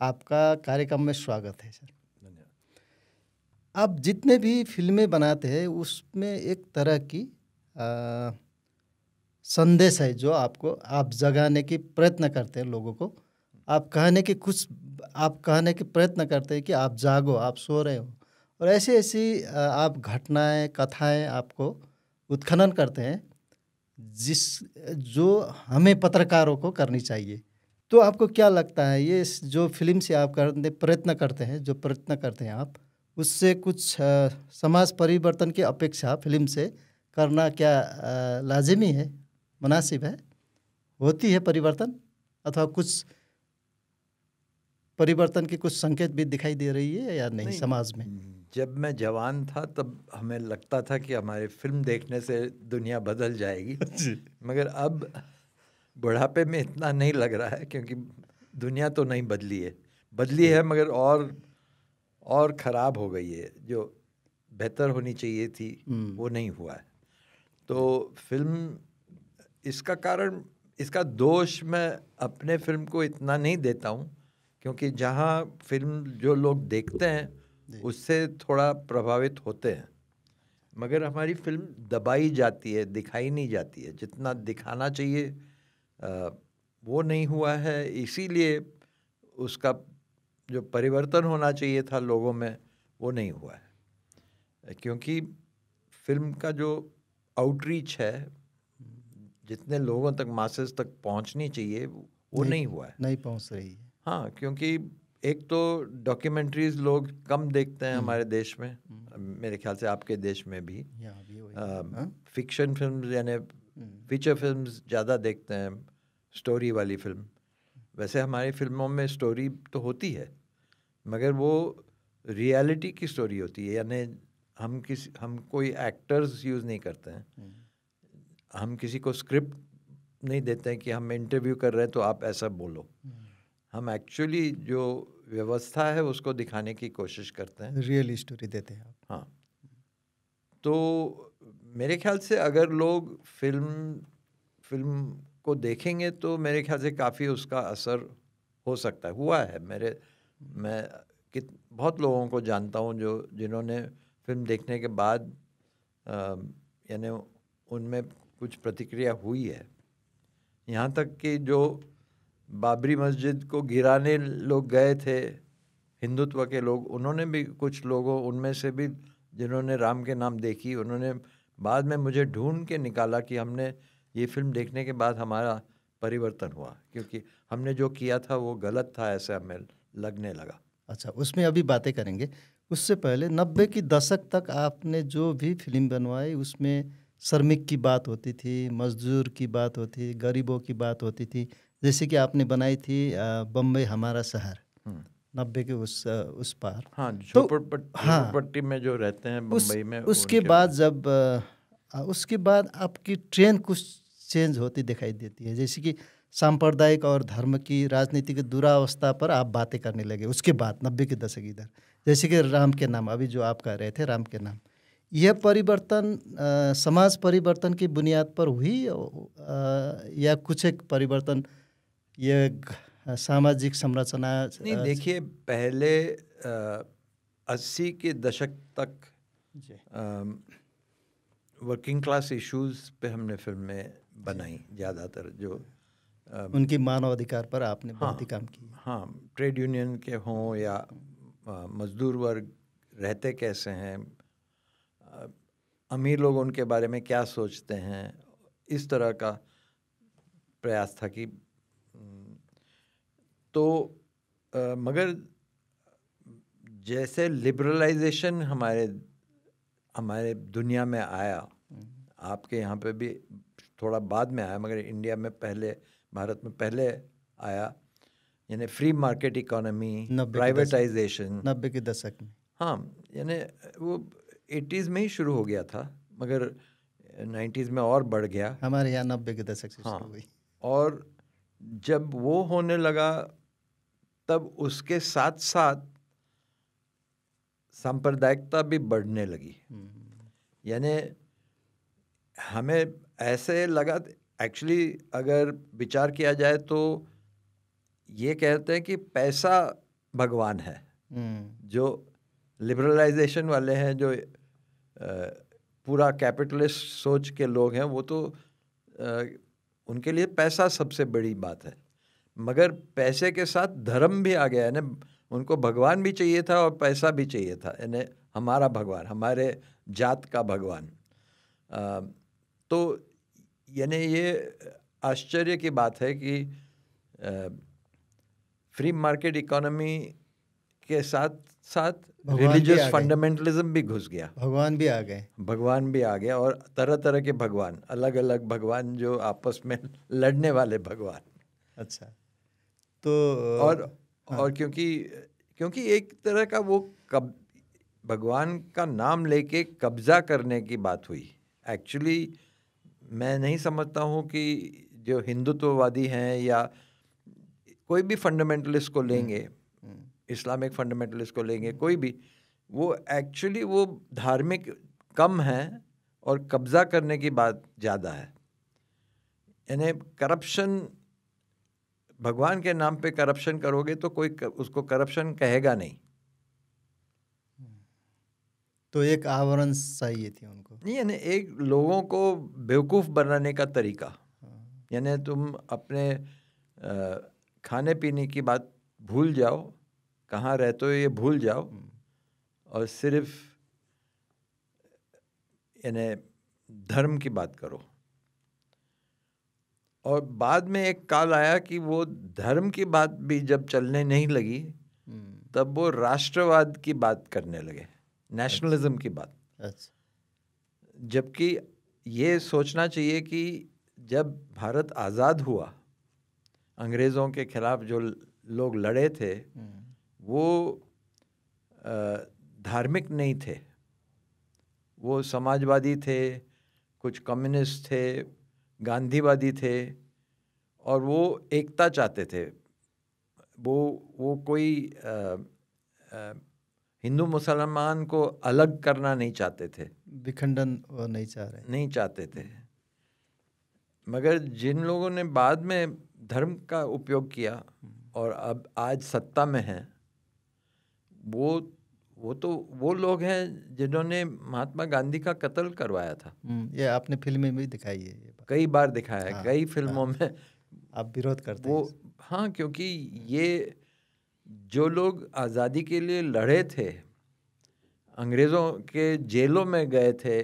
आपका कार्यक्रम में स्वागत है सर। धन्यवाद। आप जितने भी फिल्में बनाते हैं उसमें एक तरह की अ, संदेश है जो आपको आप जगाने की प्रयत्न करते हैं लोगों को। आप कहने की प्रयत्न करते हैं कि आप जागो, आप सो रहे हो। और ऐसी ऐसी आप घटनाएं, कथाएं आपको उत्खनन करते हैं जिस जो हमें पत्रकारों को करनी चाहिए। तो आपको क्या लगता है ये जो फ़िल्म से आप करने प्रयत्न करते हैं, जो प्रयत्न करते हैं आप, उससे कुछ समाज परिवर्तन की अपेक्षा फ़िल्म से करना क्या लाज़िमी है, मुनासिब है? होती है परिवर्तन अथवा कुछ परिवर्तन की कुछ संकेत भी दिखाई दे रही है या नहीं नहीं, समाज में? जब मैं जवान था तब हमें लगता था कि हमारे फिल्म देखने से दुनिया बदल जाएगी। जी। मगर अब बुढ़ापे में इतना नहीं लग रहा है, क्योंकि दुनिया तो नहीं बदली है मगर और ख़राब हो गई है। जो बेहतर होनी चाहिए थी वो नहीं हुआ है। तो फिल्म इसका कारण, इसका दोष मैं अपने फिल्म को इतना नहीं देता हूँ, क्योंकि जहाँ फिल्म जो लोग देखते हैं उससे थोड़ा प्रभावित होते हैं। मगर हमारी फिल्म दबाई जाती है, दिखाई नहीं जाती है। जितना दिखाना चाहिए वो नहीं हुआ है, इसीलिए उसका जो परिवर्तन होना चाहिए था लोगों में वो नहीं हुआ है। क्योंकि फिल्म का जो आउटरीच है, जितने लोगों तक, मासेस तक पहुंचनी चाहिए, वो नहीं हुआ है। नहीं पहुंच रही है। हाँ, क्योंकि एक तो डॉक्यूमेंट्रीज लोग कम देखते हैं हमारे देश में, मेरे ख्याल से आपके देश में भी। यहाँ भी वही है। हाँ? फिक्शन फिल्म्स यानी फीचर फिल्म्स ज़्यादा देखते हैं, स्टोरी वाली फिल्म। वैसे हमारी फिल्मों में स्टोरी तो होती है, मगर वो रियलिटी की स्टोरी होती है। यानी हम कोई एक्टर्स यूज़ नहीं करते हैं, हम किसी को स्क्रिप्ट नहीं देते हैं कि हम इंटरव्यू कर रहे हैं तो आप ऐसा बोलो। हम एक्चुअली जो व्यवस्था है उसको दिखाने की कोशिश करते हैं, रियल स्टोरी देते हैं आप। हाँ। तो मेरे ख्याल से अगर लोग फिल्म को देखेंगे तो मेरे ख्याल से काफ़ी उसका असर हो सकता है, हुआ है। मैं बहुत लोगों को जानता हूँ जिन्होंने फिल्म देखने के बाद यानी उनमें कुछ प्रतिक्रिया हुई है। यहाँ तक कि जो बाबरी मस्जिद को गिराने लोग गए थे, हिंदुत्व के लोग, उन्होंने भी, कुछ लोगों उनमें से भी जिन्होंने राम के नाम देखी, उन्होंने बाद में मुझे ढूंढ के निकाला कि हमने ये फिल्म देखने के बाद हमारा परिवर्तन हुआ, क्योंकि हमने जो किया था वो गलत था, ऐसे हमें लगने लगा। अच्छा, उसमें अभी बातें करेंगे। उससे पहले 90 की दशक तक आपने जो भी फिल्म बनवाई उसमें श्रमिक की बात होती थी, मजदूर की बात होती थी, गरीबों की बात होती थी। जैसे कि आपने बनाई थी बम्बई हमारा शहर, 90 के उस पार। हाँ, तो हाँ, झोपड़पट्टी में जो रहते हैं बम्बई में, उसके उनके बाद बारे। जब उसके बाद आपकी ट्रेंड कुछ चेंज होती दिखाई देती है। जैसे कि सांप्रदायिक और धर्म की राजनीति की दुरावस्था पर आप बातें करने लगे उसके बाद 90 के दशक इधर। जैसे कि राम के नाम, अभी जो आप कह रहे थे राम के नाम, यह परिवर्तन समाज परिवर्तन की बुनियाद पर हुई या कुछ एक परिवर्तन ये सामाजिक संरचना? नहीं, देखिए, पहले 80 के दशक तक वर्किंग क्लास इश्यूज पे हमने फिल्में बनाई ज़्यादातर, जो उनकी मानव अधिकार पर आपने हाँ, बहुत ही काम किया। हाँ, ट्रेड यूनियन के हों या मजदूर वर्ग रहते कैसे हैं, अमीर लोग उनके बारे में क्या सोचते हैं, इस तरह का प्रयास था कि तो मगर जैसे लिबरलाइजेशन हमारे दुनिया में आया, आपके यहाँ पे भी थोड़ा बाद में आया, मगर इंडिया में पहले, भारत में पहले आया, यानी फ्री मार्केट इकोनॉमी, प्राइवेटाइजेशन 90 के दशक में। हाँ, यानी वो 80s में ही शुरू हो गया था, मगर 90s में और बढ़ गया। हमारे यहाँ 90 के दशक से शुरू हुई। और जब वो होने लगा तब उसके साथ साथ सांप्रदायिकता भी बढ़ने लगी। यानी हमें ऐसे लगा, एक्चुअली अगर विचार किया जाए तो ये कहते हैं कि पैसा भगवान है। जो लिबरलाइजेशन वाले हैं, जो पूरा कैपिटलिस्ट सोच के लोग हैं, वो तो उनके लिए पैसा सबसे बड़ी बात है। मगर पैसे के साथ धर्म भी आ गया है ना। उनको भगवान भी चाहिए था और पैसा भी चाहिए था, यानी हमारा भगवान, हमारे जात का भगवान। तो यानी ये आश्चर्य की बात है कि फ्री मार्केट इकोनॉमी के साथ साथ रिलीजियस फंडामेंटलिज्म भी घुस गया, भगवान भी आ गए, भगवान भी आ गया, और तरह तरह के भगवान, अलग अलग भगवान जो आपस में लड़ने वाले भगवान। अच्छा, तो और क्योंकि एक तरह का वो भगवान का नाम लेके कब्जा करने की बात हुई। एक्चुअली मैं नहीं समझता हूँ कि जो हिंदुत्ववादी हैं या कोई भी फंडामेंटलिस्ट को लेंगे, इस्लामिक फंडामेंटलिस्ट को लेंगे, कोई भी, वो एक्चुअली वो धार्मिक कम है और कब्जा करने की बात ज़्यादा है। यानी करप्शन, भगवान के नाम पे करप्शन करोगे तो कोई उसको करप्शन कहेगा नहीं। तो एक आवरण चाहिए थी उनको, नहीं, यानी एक लोगों को बेवकूफ़ बनाने का तरीका। यानी तुम अपने खाने पीने की बात भूल जाओ, कहाँ रहते हो ये भूल जाओ, और सिर्फ यानी धर्म की बात करो। और बाद में एक काल आया कि वो धर्म की बात भी जब चलने नहीं लगी, तब वो राष्ट्रवाद की बात करने लगे, नेशनलिज्म की बात। अच्छा, जबकि ये सोचना चाहिए कि जब भारत आज़ाद हुआ, अंग्रेज़ों के खिलाफ जो लोग लड़े थे वो धार्मिक नहीं थे, वो समाजवादी थे, कुछ कम्युनिस्ट थे, गांधीवादी थे, और वो एकता चाहते थे। वो कोई हिंदू मुसलमान को अलग करना नहीं चाहते थे, विखंडन वो नहीं चाहते थे। मगर जिन लोगों ने बाद में धर्म का उपयोग किया और अब आज सत्ता में हैं, वो लोग हैं जिन्होंने महात्मा गांधी का कत्ल करवाया था। ये आपने फिल्म में भी दिखाई है, ये कई बार दिखाया है, कई फिल्मों में आप विरोध करते हैं। हाँ, क्योंकि ये जो लोग आज़ादी के लिए लड़े थे, अंग्रेज़ों के जेलों में गए थे,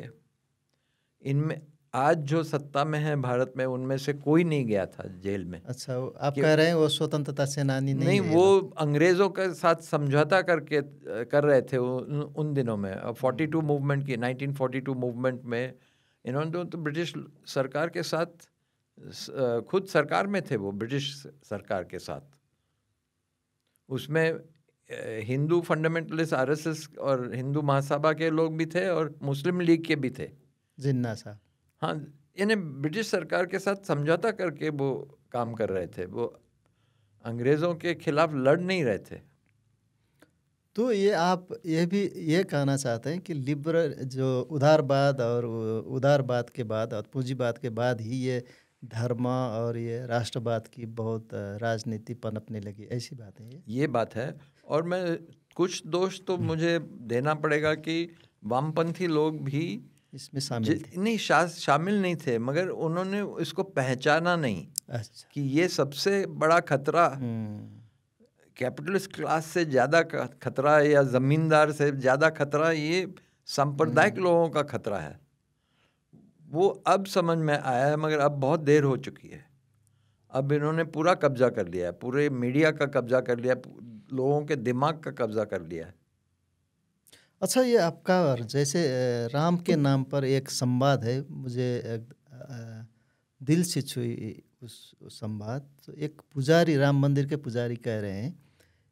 इनमें आज जो सत्ता में है भारत में, उनमें से कोई नहीं गया था जेल में। अच्छा, आप कह रहे हैं वो स्वतंत्रता सेनानी नहीं है? वो अंग्रेज़ों के साथ समझौता कर रहे थे उन दिनों में। 42 मूवमेंट की, 1942 मूवमेंट में इन्होंने तो ब्रिटिश सरकार के साथ, खुद सरकार में थे वो, ब्रिटिश सरकार के साथ। उसमें हिंदू फंडामेंटलिस्ट आरएसएस और हिंदू महासभा के लोग भी थे और मुस्लिम लीग के भी थे, जिन्ना साहब। हाँ, यानी ब्रिटिश सरकार के साथ समझौता करके वो काम कर रहे थे, वो अंग्रेज़ों के खिलाफ लड़ नहीं रहे थे। तो ये आप ये भी ये कहना चाहते हैं कि लिबरल जो उदारवाद और उदारवाद के बाद और पूंजीवाद के बाद ही ये धर्म और ये राष्ट्रवाद की बहुत राजनीति पनपने लगी, ऐसी बात है ये बात है। और मैं कुछ दोष तो मुझे देना पड़ेगा कि वामपंथी लोग भी इसमें शामिल थे। नहीं, शामिल नहीं थे, मगर उन्होंने इसको पहचाना नहीं। अच्छा, कि ये सबसे बड़ा खतरा कैपिटलिस्ट क्लास से ज़्यादा खतरा या ज़मींदार से ज़्यादा खतरा ये सांप्रदायिक लोगों का खतरा है। वो अब समझ में आया है, मगर अब बहुत देर हो चुकी है। अब इन्होंने पूरा कब्जा कर लिया है, पूरे मीडिया का कब्जा कर लिया, लोगों के दिमाग का कब्जा कर लिया है। अच्छा, ये आपका जैसे राम के नाम पर एक संवाद है, मुझे दिल से छुई उस संवाद। तो एक पुजारी, राम मंदिर के पुजारी कह रहे हैं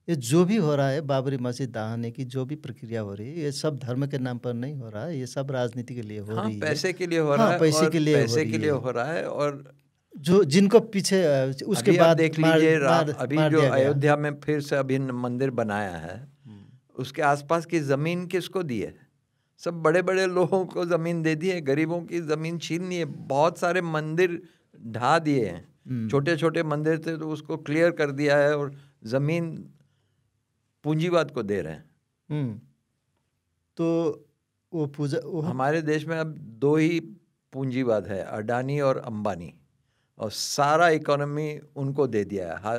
ये जो भी हो रहा है, बाबरी मस्जिद दहाने की जो भी प्रक्रिया हो रही है, ये सब धर्म के नाम पर नहीं हो रहा है, ये सब राजनीति के लिए हो रही है। पैसे के लिए हो रहा है, पैसे के लिए हो रहा है। और जो जिनको पीछे उसके बाद देख लीजिए, अभी जो अयोध्या में फिर से अभी मंदिर बनाया है, उसके आसपास की ज़मीन किसको दी है? सब बड़े बड़े लोगों को ज़मीन दे दी है, गरीबों की ज़मीन छीन ली है। बहुत सारे मंदिर ढा दिए हैं, छोटे छोटे मंदिर थे तो उसको क्लियर कर दिया है और ज़मीन पूंजीवाद को दे रहे हैं। तो वो हमारे देश में अब 2 ही पूंजीवाद है, अडानी और अंबानी, और सारा इकोनॉमी उनको दे दिया है,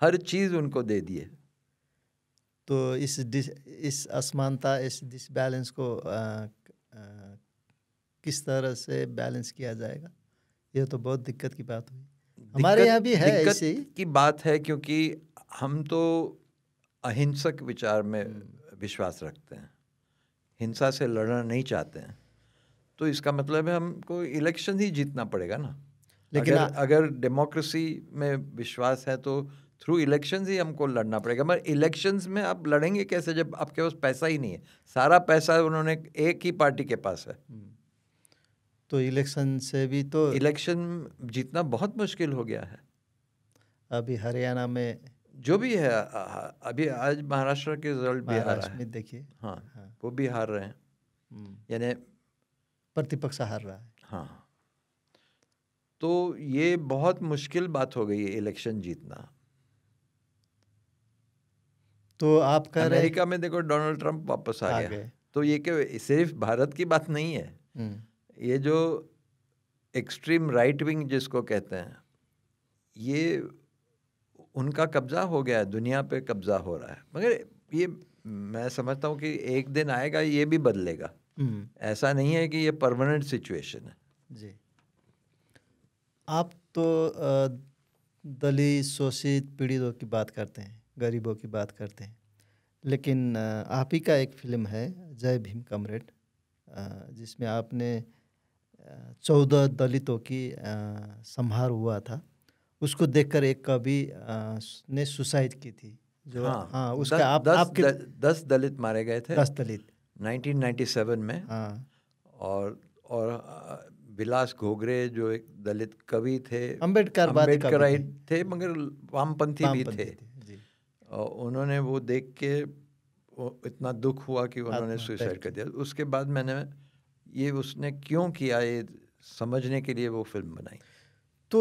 हर चीज़ उनको दे दी है। तो इस असमानता, इस डिसबैलेंस को किस तरह से बैलेंस किया जाएगा, ये तो बहुत दिक्कत की बात हुई। हमारे यहाँ भी है दिक्कत ऐसे ही की बात है, क्योंकि हम तो अहिंसक विचार में विश्वास रखते हैं, हिंसा से लड़ना नहीं चाहते हैं। तो इसका मतलब है हमको इलेक्शन ही जीतना पड़ेगा ना। लेकिन अगर डेमोक्रेसी में विश्वास है तो थ्रू इलेक्शंस ही हमको लड़ना पड़ेगा। मगर इलेक्शंस में आप लड़ेंगे कैसे जब आपके पास पैसा ही नहीं है? सारा पैसा उन्होंने एक ही पार्टी के पास है। तो इलेक्शन से भी तो इलेक्शन जीतना बहुत मुश्किल हो गया है। अभी हरियाणा में जो भी है, अभी आज महाराष्ट्र के रिजल्ट भी आ रहा है, देखिए। हाँ, वो भी हार रहे हैं, यानी प्रतिपक्ष हार रहा है। हाँ, तो ये बहुत मुश्किल बात हो गई है इलेक्शन जीतना। तो आप कह रहे अमेरिका में देखो डोनाल्ड ट्रंप वापस आ गया। तो ये क्या सिर्फ भारत की बात नहीं है, ये जो एक्सट्रीम राइट विंग जिसको कहते हैं, ये उनका कब्जा हो गया है, दुनिया पे कब्जा हो रहा है। मगर ये मैं समझता हूँ कि एक दिन आएगा ये भी बदलेगा। ऐसा नहीं है कि ये परमानेंट सिचुएशन है। जी, आप तो दलित, शोषित, पीड़ितों की बात करते हैं, गरीबों की बात करते हैं, लेकिन आप ही का एक फिल्म है जय भीम कॉमरेड, जिसमें आपने 14 दलितों की संहार हुआ था। उसको देखकर एक कवि ने सुसाइड की थी, जो हाँ, उसका आपके 10 दलित मारे गए थे, 10 दलित 1997 में। हाँ, और विलास घोगरे जो एक दलित कवि थे, अम्बेडकरवादी थे, मगर वामपंथी भी थे। और उन्होंने वो देख के इतना दुख हुआ कि उन्होंने सुसाइड कर दिया। उसके बाद मैंने ये उसने क्यों किया ये समझने के लिए वो फिल्म बनाई। तो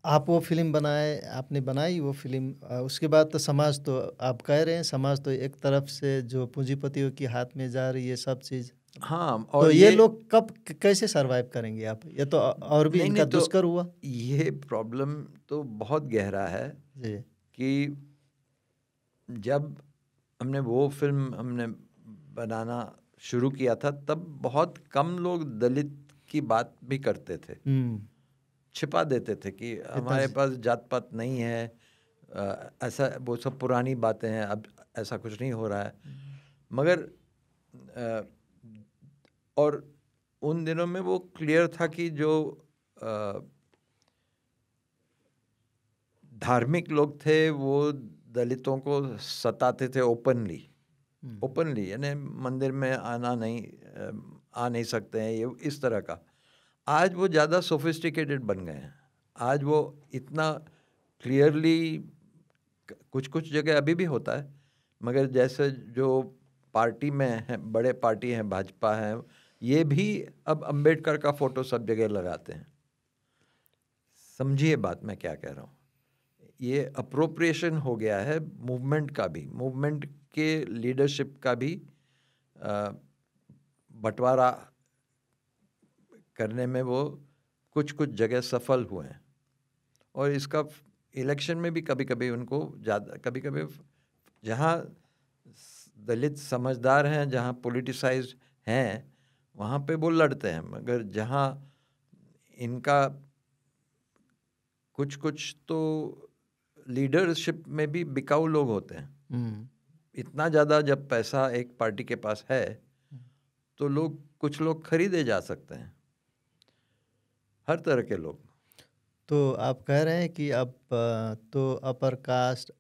आप वो फिल्म बनाए, आपने बनाई वो फिल्म, उसके बाद तो समाज, तो आप कह रहे हैं समाज तो एक तरफ से जो पूंजीपतियों के हाथ में जा रही है सब चीज़। हाँ, और तो ये लोग कब कैसे सरवाइव करेंगे आप? ये तो और भी इनका दुष्कर हुआ। ये प्रॉब्लम तो बहुत गहरा है जी, कि जब वो फिल्म बनाना शुरू किया था तब बहुत कम लोग दलित की बात भी करते थे, छिपा देते थे कि हमारे पास जात पात नहीं है, ऐसा वो सब पुरानी बातें हैं, अब ऐसा कुछ नहीं हो रहा है। मगर और उन दिनों में वो क्लियर था कि जो धार्मिक लोग थे वो दलितों को सताते थे ओपनली, यानी मंदिर में आ नहीं सकते हैं, ये इस तरह का। आज वो ज़्यादा सोफिस्टिकेटेड बन गए हैं। आज वो इतना क्लियरली, कुछ जगह अभी भी होता है, मगर जैसे जो पार्टी में है, बड़े पार्टी हैं, भाजपा है, ये भी अब अंबेडकर का फोटो सब जगह लगाते हैं। समझिए बात मैं क्या कह रहा हूँ। ये अप्रोप्रिएशन हो गया है मूवमेंट का भी, मूवमेंट के लीडरशिप का भी बंटवारा करने में वो कुछ जगह सफल हुए हैं। और इसका इलेक्शन में भी कभी उनको ज़्यादा, कभी जहाँ दलित समझदार हैं, जहाँ पॉलिटिसाइज्ड हैं, वहाँ पे वो लड़ते हैं। मगर जहाँ इनका कुछ तो लीडरशिप में भी बिकाऊ लोग होते हैं। इतना ज़्यादा जब पैसा एक पार्टी के पास है तो कुछ लोग खरीदे जा सकते हैं, हर तरह के लोग। तो आप कह रहे हैं कि अब तो अपर कास्ट,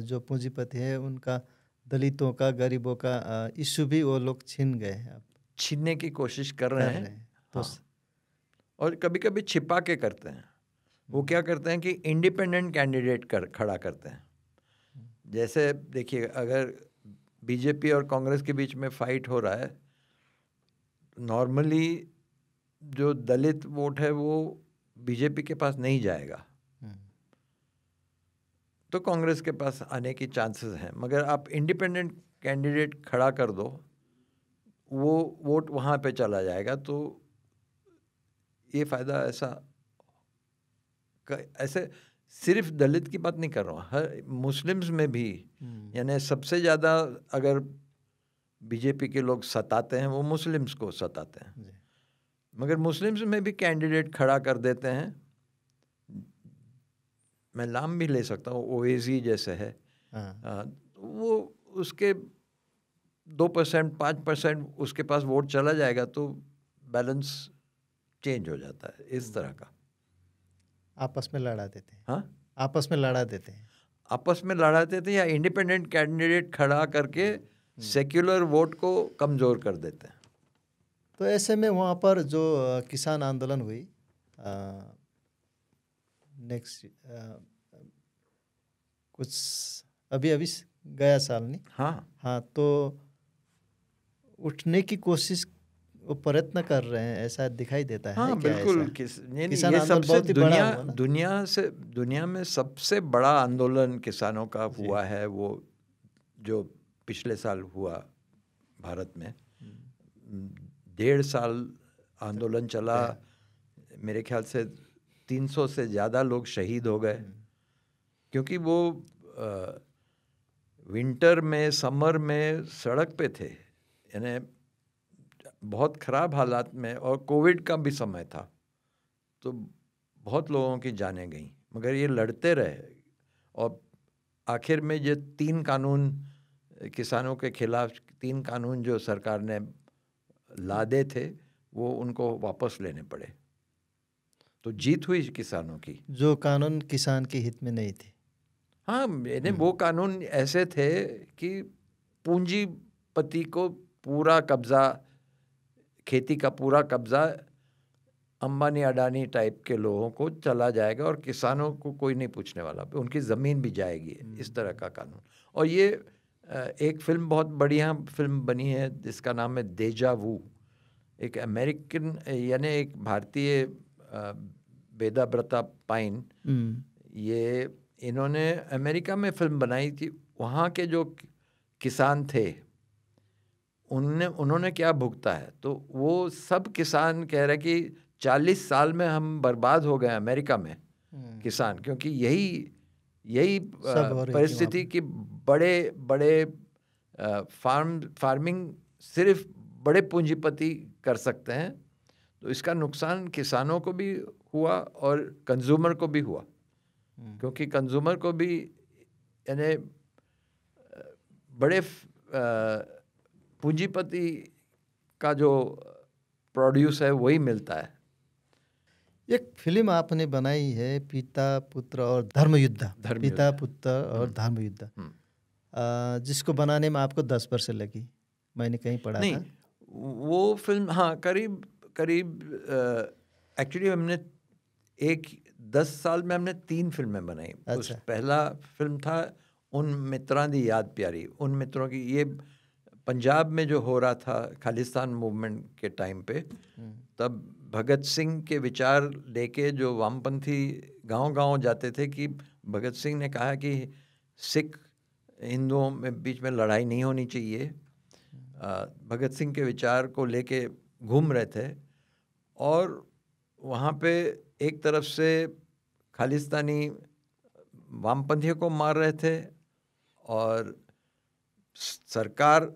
जो पूंजीपति है उनका, दलितों का, गरीबों का इश्यू भी वो लोग छीन गए हैं, अब छीनने की कोशिश कर रहे हैं। तो हाँ। और कभी छिपा के करते हैं। वो क्या करते हैं कि इंडिपेंडेंट कैंडिडेट खड़ा करते हैं। जैसे देखिए, अगर बीजेपी और कांग्रेस के बीच में फाइट हो रहा है, नॉर्मली जो दलित वोट है वो बीजेपी के पास नहीं जाएगा। तो कांग्रेस के पास आने की चांसेस हैं, मगर आप इंडिपेंडेंट कैंडिडेट खड़ा कर दो, वो वोट वहाँ पे चला जाएगा। तो ये फ़ायदा ऐसे सिर्फ दलित की बात नहीं कर रहा हूँ, हर मुस्लिम्स में भी, यानी सबसे ज़्यादा अगर बीजेपी के लोग सताते हैं वो मुस्लिम्स को सताते हैं, मगर मुस्लिम्स में भी कैंडिडेट खड़ा कर देते हैं। मैं नाम भी ले सकता हूँ, ओवैसी जैसे है, वो उसके 2% 5% उसके पास वोट चला जाएगा तो बैलेंस चेंज हो जाता है। इस तरह का आपस में लड़ा देते हैं। हाँ, आपस में लड़ा देते हैं, आपस में लड़ा देते हैं, या इंडिपेंडेंट कैंडिडेट खड़ा करके सेक्युलर वोट को कमज़ोर कर देते हैं। तो ऐसे में वहाँ पर जो किसान आंदोलन हुई नेक्स्ट कुछ अभी गया साल नहीं, हाँ, तो उठने की कोशिश वो प्रयत्न कर रहे हैं, ऐसा दिखाई देता है। हाँ, क्या बिल्कुल। किसान ये आंदोलन सबसे बहुत ही बड़ा हुआ ना? दुनिया में सबसे बड़ा आंदोलन किसानों का हुआ है, वो जो पिछले साल हुआ भारत में। 1.5 साल आंदोलन चला, मेरे ख्याल से 300 से ज़्यादा लोग शहीद हो गए, क्योंकि वो विंटर में, समर में सड़क पे थे, यानी बहुत ख़राब हालात में, और कोविड का भी समय था, तो बहुत लोगों की जानें गई, मगर ये लड़ते रहे। और आखिर में ये 3 कानून किसानों के खिलाफ, 3 कानून जो सरकार ने लादे थे, वो उनको वापस लेने पड़े। तो जीत हुई किसानों की। जो कानून किसान के हित में नहीं थे। हाँ, वो कानून ऐसे थे कि पूंजीपति को पूरा कब्जा, खेती का पूरा कब्जा अंबानी अडानी टाइप के लोगों को चला जाएगा, और किसानों को कोई नहीं पूछने वाला, उनकी ज़मीन भी जाएगी, इस तरह का कानून। और ये एक फिल्म, बहुत बढ़िया फिल्म बनी है जिसका नाम है देजा वू। एक अमेरिकन, यानी एक भारतीय, वेदाब्रता पाइन, ये इन्होंने अमेरिका में फिल्म बनाई थी। वहाँ के जो किसान थे, उन्होंने क्या भुगता है, तो वो सब किसान कह रहे कि 40 साल में हम बर्बाद हो गए अमेरिका में, किसान, क्योंकि यही परिस्थिति कि बड़े बड़े फार्मिंग सिर्फ बड़े पूंजीपति कर सकते हैं। तो इसका नुकसान किसानों को भी हुआ और कंज्यूमर को भी हुआ, क्योंकि कंज्यूमर को भी, यानी बड़े पूंजीपति का जो प्रोड्यूस है वही मिलता है। एक फिल्म आपने बनाई है, पिता पुत्र और धर्मयुद्ध, पिता पुत्र और धर्मयुद्ध, जिसको बनाने में आपको 10 वर्ष लगी, मैंने कहीं पढ़ा था। वो फिल्म, हाँ, करीब एक्चुअली हमने 10 साल में हमने 3 फिल्में बनाई। उस पहला फिल्म था उन मित्रां दी याद प्यारी, उन मित्रों की, ये पंजाब में जो हो रहा था खालिस्तान मूवमेंट के टाइम पे, तब भगत सिंह के विचार लेके जो वामपंथी गांव-गांव जाते थे, कि भगत सिंह ने कहा कि सिख हिंदुओं में बीच में लड़ाई नहीं होनी चाहिए। भगत सिंह के विचार को लेके घूम रहे थे, और वहाँ पे एक तरफ से खालिस्तानी वामपंथियों को मार रहे थे, और सरकार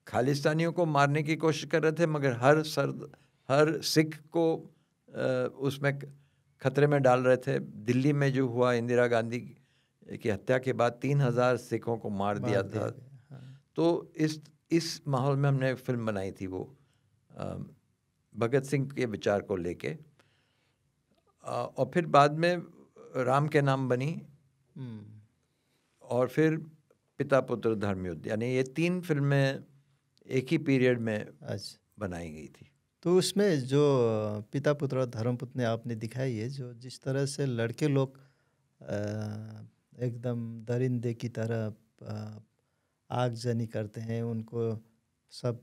खालिस्तानियों को मारने की कोशिश कर रहे थे, मगर हर सिख को उसमें खतरे में डाल रहे थे। दिल्ली में जो हुआ, इंदिरा गांधी की हत्या के बाद 3000 सिखों को मार दिया था। तो इस माहौल में हमने फिल्म बनाई थी, वो भगत सिंह के विचार को लेके। और फिर बाद में राम के नाम बनी, और फिर पिता पुत्र धर्मयुद्ध, यानी ये 3 फिल्में एक ही पीरियड में बनाई गई थी। तो उसमें जो पिता पुत्र और धर्मपुत्र ने आपने दिखाई है, जो जिस तरह से लड़के लोग एकदम दरिंदे की तरह आगजनी करते हैं, उनको सब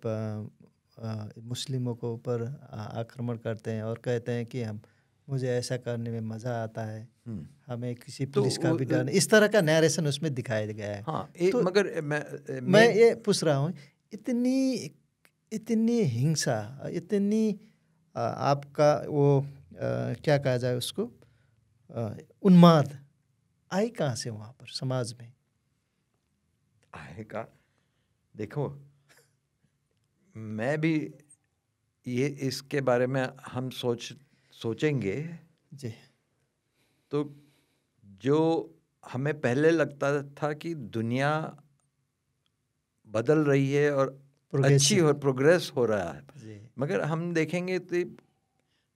मुस्लिमों को ऊपर आक्रमण करते हैं और कहते हैं कि हम मुझे ऐसा करने में मज़ा आता है, हमें किसी तो पुलिस का भी डर नहीं, इस तरह का नैरेशन उसमें दिखाया गया है। हाँ, तो मगर मैं ये पूछ रहा हूँ, इतनी इतनी हिंसा, इतनी आपका वो क्या कहा जाए उसको, उन्माद आई कहाँ से वहाँ पर समाज में? आएगा, देखो मैं भी ये इसके बारे में हम सोचेंगे जी। तो जो हमें पहले लगता था कि दुनिया बदल रही है और अच्छी प्रोग्रेसिव। और प्रोग्रेस हो रहा है, जी। मगर हम देखेंगे तो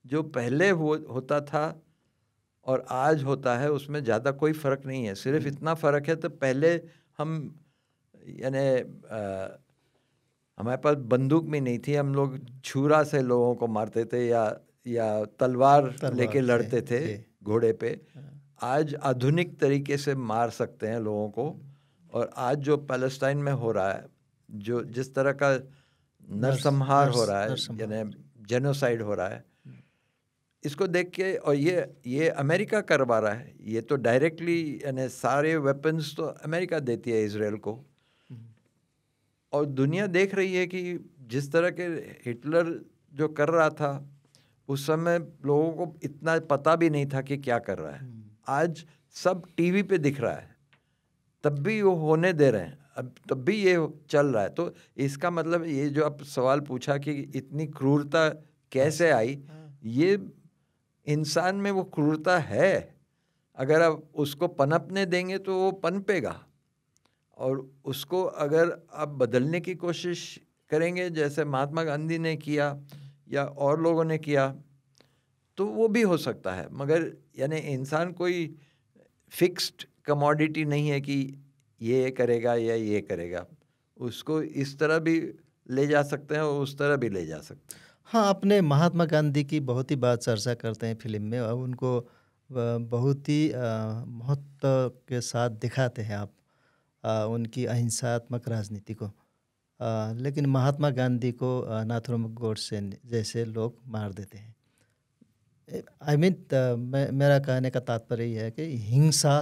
जो पहले होता था और आज होता है उसमें ज़्यादा कोई फ़र्क नहीं है। सिर्फ इतना फ़र्क है, तो पहले हम यानी हमारे पास बंदूक भी नहीं थी, हम लोग छुरा से लोगों को मारते थे या तलवार लेके तलवार से। लड़ते थे जी। घोड़े पे। आज आधुनिक तरीके से मार सकते हैं लोगों को। और आज जो पैलेस्टाइन में हो रहा है, जो जिस तरह का नरसंहार हो रहा है, यानी जेनोसाइड हो रहा है, इसको देख के, और ये अमेरिका करवा रहा है, ये तो डायरेक्टली यानी सारे वेपन्स तो अमेरिका देती है इजराइल को। और दुनिया देख रही है कि जिस तरह के हिटलर जो कर रहा था उस समय लोगों को इतना पता भी नहीं था कि क्या कर रहा है। आज सब टीवी पे दिख रहा है, तब भी वो होने दे रहे हैं, अब तब भी ये चल रहा है। तो इसका मतलब ये जो आप सवाल पूछा कि इतनी क्रूरता कैसे आई, ये इंसान में वो क्रूरता है। अगर आप उसको पनपने देंगे तो वो पनपेगा, और उसको अगर आप बदलने की कोशिश करेंगे जैसे महात्मा गांधी ने किया या और लोगों ने किया, तो वो भी हो सकता है। मगर यानी इंसान कोई फिक्स्ड कमोडिटी नहीं है कि ये करेगा या ये करेगा। उसको इस तरह भी ले जा सकते हैं और उस तरह भी ले जा सकते हैं। हाँ, अपने महात्मा गांधी की बहुत ही बात चर्चा करते हैं फिल्म में, और उनको बहुत ही महत्व के साथ दिखाते हैं आप, उनकी अहिंसात्मक राजनीति को। लेकिन महात्मा गांधी को नाथुराम गोडसे जैसे लोग मार देते हैं। आई मीन मेरा कहने का तात्पर्य ये है कि हिंसा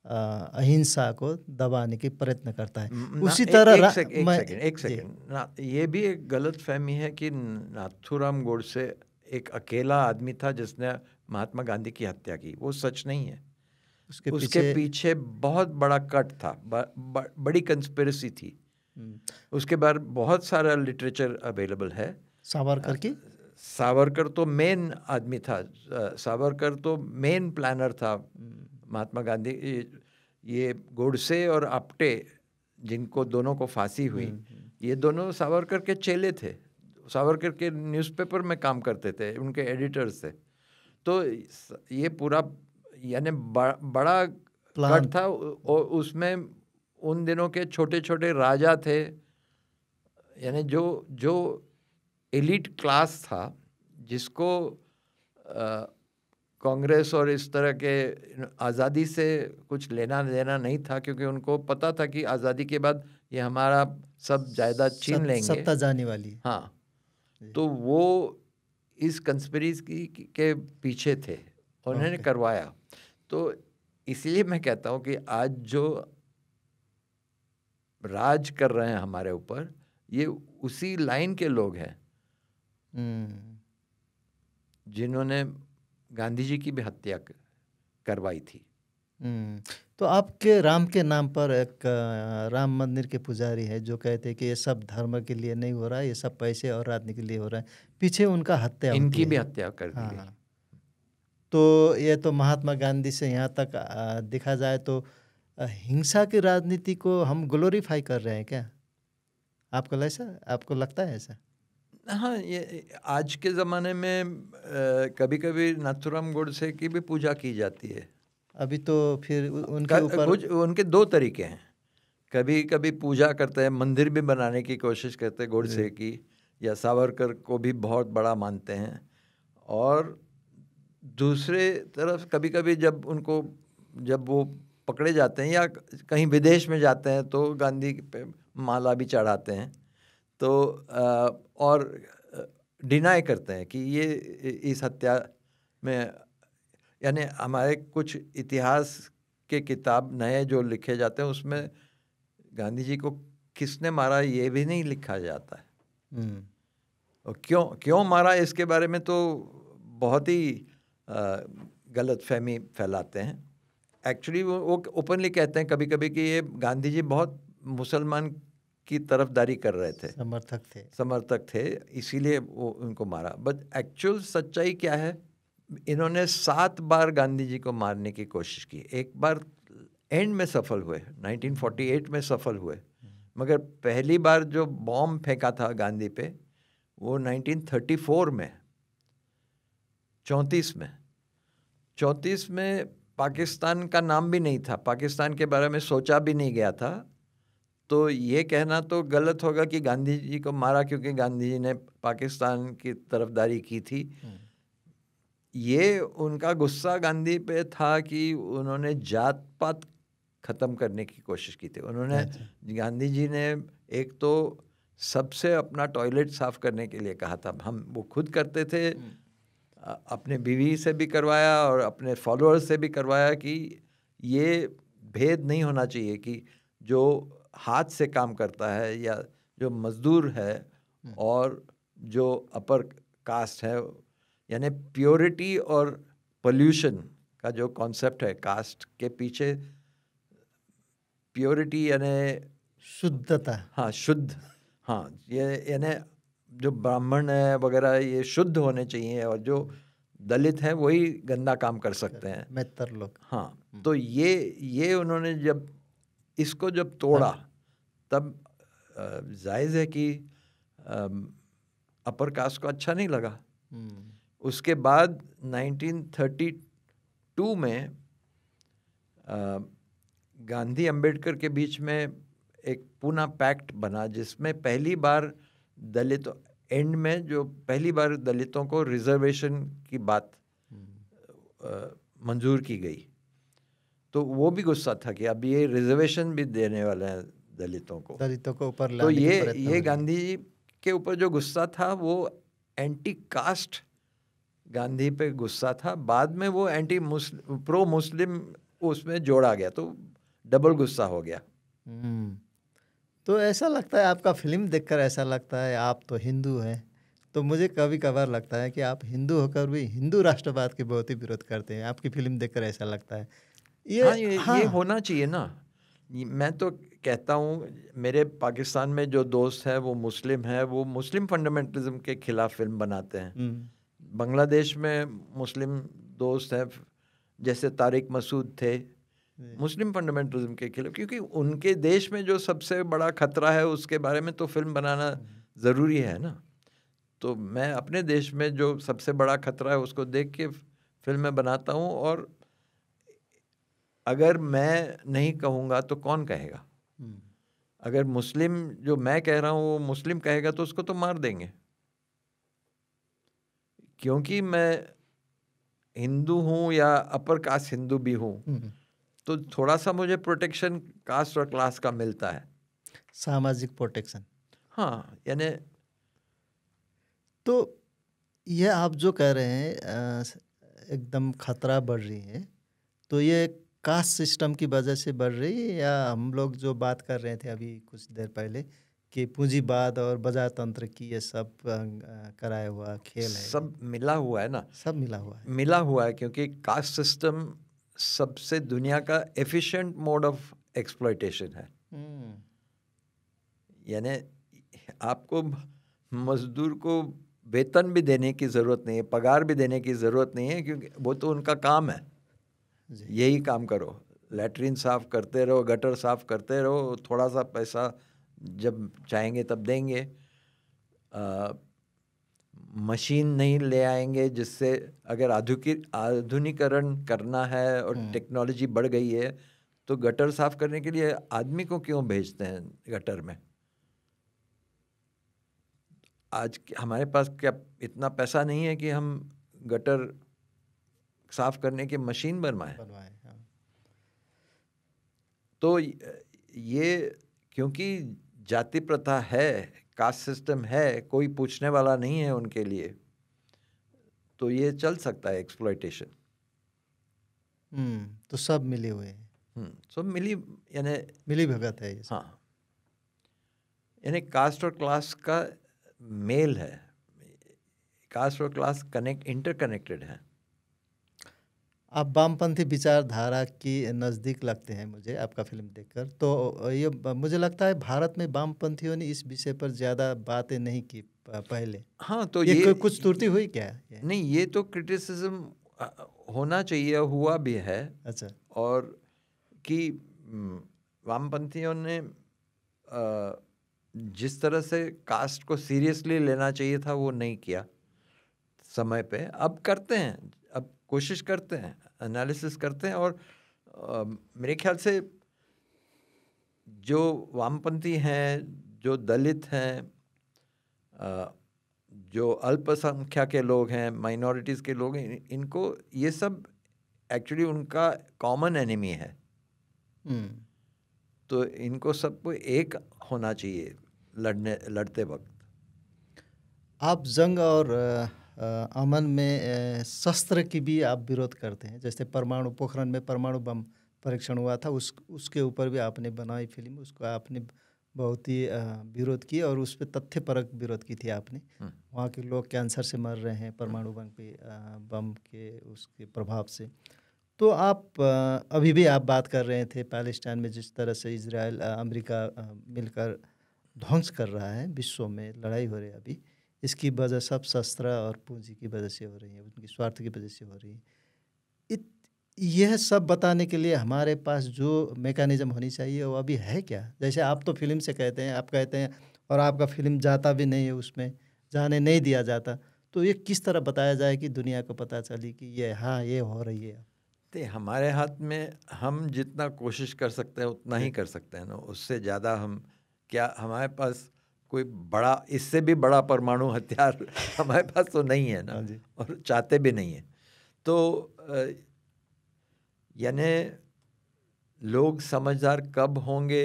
अहिंसा को दबाने की प्रयत्न करता है। उसी तरह एक सेकंड, ये भी एक गलत फहमी है कि नाथुराम गोडसे एक अकेला आदमी था जिसने महात्मा गांधी की हत्या की। वो सच नहीं है। उसके पीछे बहुत बड़ा कट था, बड़ी कंस्पिरेसी थी। उसके बाद बहुत सारा लिटरेचर अवेलेबल है। सावरकर तो मेन आदमी था, सावरकर तो मेन प्लानर था महात्मा गांधी। ये गोडसे और आप्टे, जिनको दोनों को फांसी हुई, ये दोनों सावरकर के चेले थे। सावरकर के न्यूज़पेपर में काम करते थे, उनके एडिटर्स थे। तो ये पूरा यानी बड़ा कट था, और उसमें उन दिनों के छोटे छोटे राजा थे, यानी जो एलिट क्लास था, जिसको कांग्रेस और इस तरह के आज़ादी से कुछ लेना देना नहीं था, क्योंकि उनको पता था कि आज़ादी के बाद ये हमारा सब जायदाद छीन लेंगे, सत्ता जाने वाली। हाँ, तो वो इस कंस्पिरेसी के पीछे थे, उन्होंने करवाया। तो इसलिए मैं कहता हूँ कि आज जो राज कर रहे हैं हमारे ऊपर, ये उसी लाइन के लोग हैं जिन्होंने गांधी जी की भी हत्या करवाई थी। तो आपके राम के नाम पर एक राम मंदिर के पुजारी है जो कहते हैं कि ये सब धर्म के लिए नहीं हो रहा है, ये सब पैसे और राजनीति के लिए हो रहा है। पीछे उनका हत्या होती है, इनकी भी हत्या कर दी गई। तो ये तो महात्मा गांधी से यहाँ तक देखा जाए तो हिंसा की राजनीति को हम ग्लोरीफाई कर रहे हैं क्या? आपको लगता है ऐसा? हाँ, ये आज के ज़माने में कभी कभी नाथुराम गोडसे की भी पूजा की जाती है। अभी तो फिर उनके ऊपर उनके दो तरीके हैं। कभी कभी पूजा करते हैं, मंदिर भी बनाने की कोशिश करते हैं गोडसे की, या सावरकर को भी बहुत बड़ा मानते हैं। और दूसरे तरफ कभी कभी जब वो पकड़े जाते हैं या कहीं विदेश में जाते हैं तो गांधी पे माला भी चढ़ाते हैं, तो और डिनाई करते हैं कि ये इस हत्या में, यानी हमारे कुछ इतिहास के किताब नए जो लिखे जाते हैं उसमें गांधी जी को किसने मारा ये भी नहीं लिखा जाता है। और क्यों मारा इसके बारे में तो बहुत ही गलतफहमी फैलाते हैं। एक्चुअली वो ओपनली कहते हैं कभी कभी कि ये गांधी जी बहुत मुसलमान की तरफदारी कर रहे थे, समर्थक थे, इसीलिए वो उनको मारा। बट एक्चुअल सच्चाई क्या है, इन्होंने 7 बार गांधी जी को मारने की कोशिश की। एक बार एंड में सफल हुए, 1948 में सफल हुए, मगर पहली बार जो बॉम्ब फेंका था गांधी पे वो 1934 में, 34 में पाकिस्तान का नाम भी नहीं था, पाकिस्तान के बारे में सोचा भी नहीं गया था। तो ये कहना तो गलत होगा कि गांधी जी को मारा क्योंकि गांधी जी ने पाकिस्तान की तरफदारी की थी। ये उनका गुस्सा गांधी पे था कि उन्होंने जात पात ख़त्म करने की कोशिश की थी। उन्होंने, गांधी जी ने एक तो सबसे अपना टॉयलेट साफ़ करने के लिए कहा था, हम वो खुद करते थे, अपने बीवी से भी करवाया और अपने फॉलोअर्स से भी करवाया कि ये भेद नहीं होना चाहिए कि जो हाथ से काम करता है या जो मज़दूर है और जो अपर कास्ट है, यानी प्योरिटी और पोल्यूशन का जो कॉन्सेप्ट है कास्ट के पीछे, प्योरिटी यानी शुद्धता, हाँ शुद्ध, हाँ ये यानी जो ब्राह्मण है वगैरह ये शुद्ध होने चाहिए और जो दलित हैं वही गंदा काम कर सकते हैं, मेहतर लोग। हाँ, तो ये उन्होंने जब इसको जब तोड़ा तब जायज़ है कि अपर कास्ट को अच्छा नहीं लगा। उसके बाद 1932 में गांधी अंबेडकर के बीच में एक पूना पैक्ट बना जिसमें पहली बार दलित, एंड में जो पहली बार दलितों को रिजर्वेशन की बात मंजूर की गई। तो वो भी गुस्सा था कि अब ये रिजर्वेशन भी देने वाले हैं दलितों को ऊपर तो लाने की प्रयत्न ये गांधी जी के ऊपर जो गुस्सा था वो एंटी कास्ट गांधी पे गुस्सा था। बाद में वो एंटी प्रो मुस्लिम उसमें जोड़ा गया तो डबल गुस्सा हो गया। तो ऐसा लगता है, आपका फिल्म देखकर ऐसा लगता है आप तो हिंदू हैं, तो मुझे कभी कभार लगता है कि आप हिंदू होकर भी हिंदू राष्ट्रवाद के बहुत ही विरोध करते हैं। आपकी फिल्म देखकर ऐसा लगता है। ये होना चाहिए ना। मैं तो कहता हूँ मेरे पाकिस्तान में जो दोस्त हैं वो मुस्लिम हैं, वो मुस्लिम फंडामेंटलिज्म के खिलाफ फिल्म बनाते हैं। बांग्लादेश में मुस्लिम दोस्त हैं जैसे तारिक मसूद थे, मुस्लिम फंडामेंटलिज्म के खिलाफ, क्योंकि उनके देश में जो सबसे बड़ा खतरा है उसके बारे में तो फिल्म बनाना ज़रूरी है ना। तो मैं अपने देश में जो सबसे बड़ा खतरा है उसको देख के फिल्में बनाता हूँ, और अगर मैं नहीं कहूँगा तो कौन कहेगा? अगर मुस्लिम जो मैं कह रहा हूँ वो मुस्लिम कहेगा तो उसको तो मार देंगे। क्योंकि मैं हिंदू हूँ या अपर कास्ट हिंदू भी हूँ तो थोड़ा सा मुझे प्रोटेक्शन कास्ट और क्लास का मिलता है, सामाजिक प्रोटेक्शन। हाँ, यानी तो ये आप जो कह रहे हैं एकदम खतरा बढ़ रही है, तो ये कास्ट सिस्टम की वजह से बढ़ रही है या हम लोग जो बात कर रहे थे अभी कुछ देर पहले कि पूंजीवाद और बाजार तंत्र की ये सब कराया हुआ खेल है? सब मिला हुआ है ना, सब मिला हुआ है, मिला हुआ है, क्योंकि कास्ट सिस्टम सबसे दुनिया का एफिशिएंट मोड ऑफ एक्सप्लॉयटेशन है। यानी आपको मजदूर को वेतन भी देने की ज़रूरत नहीं है, पगार भी देने की ज़रूरत नहीं है, क्योंकि वो तो उनका काम है, यही काम करो, लैट्रिन साफ़ करते रहो, गटर साफ़ करते रहो, थोड़ा सा पैसा जब चाहेंगे तब देंगे। मशीन नहीं ले आएंगे जिससे, अगर आधुनिकीकरण करना है और टेक्नोलॉजी बढ़ गई है तो गटर साफ़ करने के लिए आदमी को क्यों भेजते हैं गटर में? आज हमारे पास क्या इतना पैसा नहीं है कि हम गटर साफ करने की मशीन बनवाएं? हाँ। तो ये क्योंकि जाति प्रथा है, कास्ट सिस्टम है, कोई पूछने वाला नहीं है उनके लिए, तो ये चल सकता है एक्सप्लॉयटेशन। तो सब मिले हुए हैं, सब मिली यानी मिली भगत है ये सब। हाँ, यानी कास्ट और क्लास का मेल है, कास्ट और क्लास इंटरकनेक्टेड है। आप वामपंथी विचारधारा की नज़दीक लगते हैं मुझे आपका फिल्म देखकर। तो ये मुझे लगता है भारत में वामपंथियों ने इस विषय पर ज़्यादा बातें नहीं की पहले। हाँ, तो ये ये कुछ त्रुटि हुई क्या ये? नहीं, ये तो क्रिटिसिज्म होना चाहिए, हुआ भी है। अच्छा। और कि वामपंथियों ने जिस तरह से कास्ट को सीरियसली लेना चाहिए था वो नहीं किया समय पे। अब करते हैं, अब कोशिश करते हैं, एनालिसिस करते हैं। और मेरे ख्याल से जो वामपंथी हैं, जो दलित हैं, जो अल्पसंख्यक के लोग हैं, माइनॉरिटीज़ के लोग हैं, इनको ये सब एक्चुअली उनका कॉमन एनिमी है। तो इनको सबको एक होना चाहिए लड़ते वक्त। आप जंग और अमन में शस्त्र की भी आप विरोध करते हैं, जैसे पोखरण में परमाणु बम परीक्षण हुआ था, उसके ऊपर भी आपने बनाई फिल्म, उसको आपने बहुत ही विरोध की और उस पर तथ्यपरक विरोध की थी आपने। वहाँ के लोग कैंसर से मर रहे हैं परमाणु बम के उसके प्रभाव से। तो आप अभी भी आप बात कर रहे थे पैलेस्टाइन में जिस तरह से इजराइल अमेरिका मिलकर ध्वंस कर रहा है, विश्व में लड़ाई हो रही है अभी, इसकी वजह सब शस्त्र और पूंजी की वजह से हो रही है, उनकी स्वार्थ की वजह से हो रही है। यह सब बताने के लिए हमारे पास जो मैकेनिज्म होनी चाहिए वो अभी है क्या? जैसे आप तो फिल्म से कहते हैं, आप कहते हैं और आपका फिल्म जाता भी नहीं है, उसमें जाने नहीं दिया जाता। तो ये किस तरह बताया जाए कि दुनिया को पता चले कि ये हाँ ये हो रही है? तो हमारे हाथ में, हम जितना कोशिश कर सकते हैं उतना ही कर सकते हैं ना, उससे ज़्यादा हम क्या, हमारे पास कोई बड़ा, इससे भी बड़ा परमाणु हथियार हमारे पास तो नहीं है ना, और चाहते भी नहीं है। तो यानी लोग समझदार कब होंगे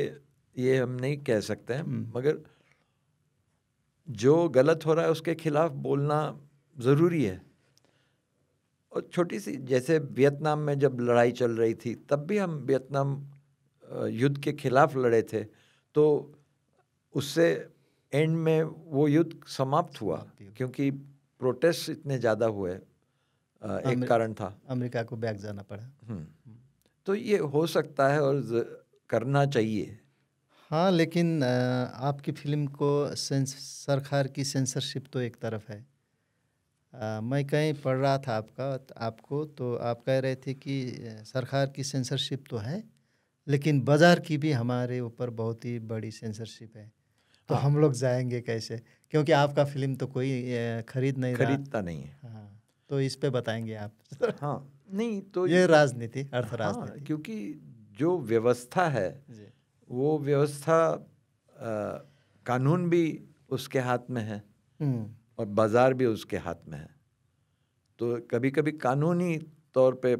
ये हम नहीं कह सकते हैं, मगर जो गलत हो रहा है उसके खिलाफ बोलना ज़रूरी है। और छोटी सी, जैसे वियतनाम में जब लड़ाई चल रही थी तब भी हम वियतनाम युद्ध के खिलाफ लड़े थे, तो उससे एंड में वो युद्ध समाप्त हुआ क्योंकि प्रोटेस्ट इतने ज़्यादा हुए। एक कारण था, अमेरिका को बैक जाना पड़ा। तो ये हो सकता है और करना चाहिए। हाँ, लेकिन आपकी फिल्म को सरकार की सेंसरशिप तो एक तरफ है। मैं कहीं पढ़ रहा था आपको, तो आप कह रहे थे कि सरकार की सेंसरशिप तो है, लेकिन बाज़ार की भी हमारे ऊपर बहुत ही बड़ी सेंसरशिप है। तो हम लोग जाएंगे कैसे, क्योंकि आपका फिल्म तो कोई खरीदता नहीं है। हाँ, तो इस पे बताएंगे आप? हाँ, नहीं तो ये राजनीति, अर्थ हाँ, राजनीति, क्योंकि जो व्यवस्था है वो व्यवस्था, कानून भी उसके हाथ में है और बाजार भी उसके हाथ में है। तो कभी कभी कानूनी तौर पे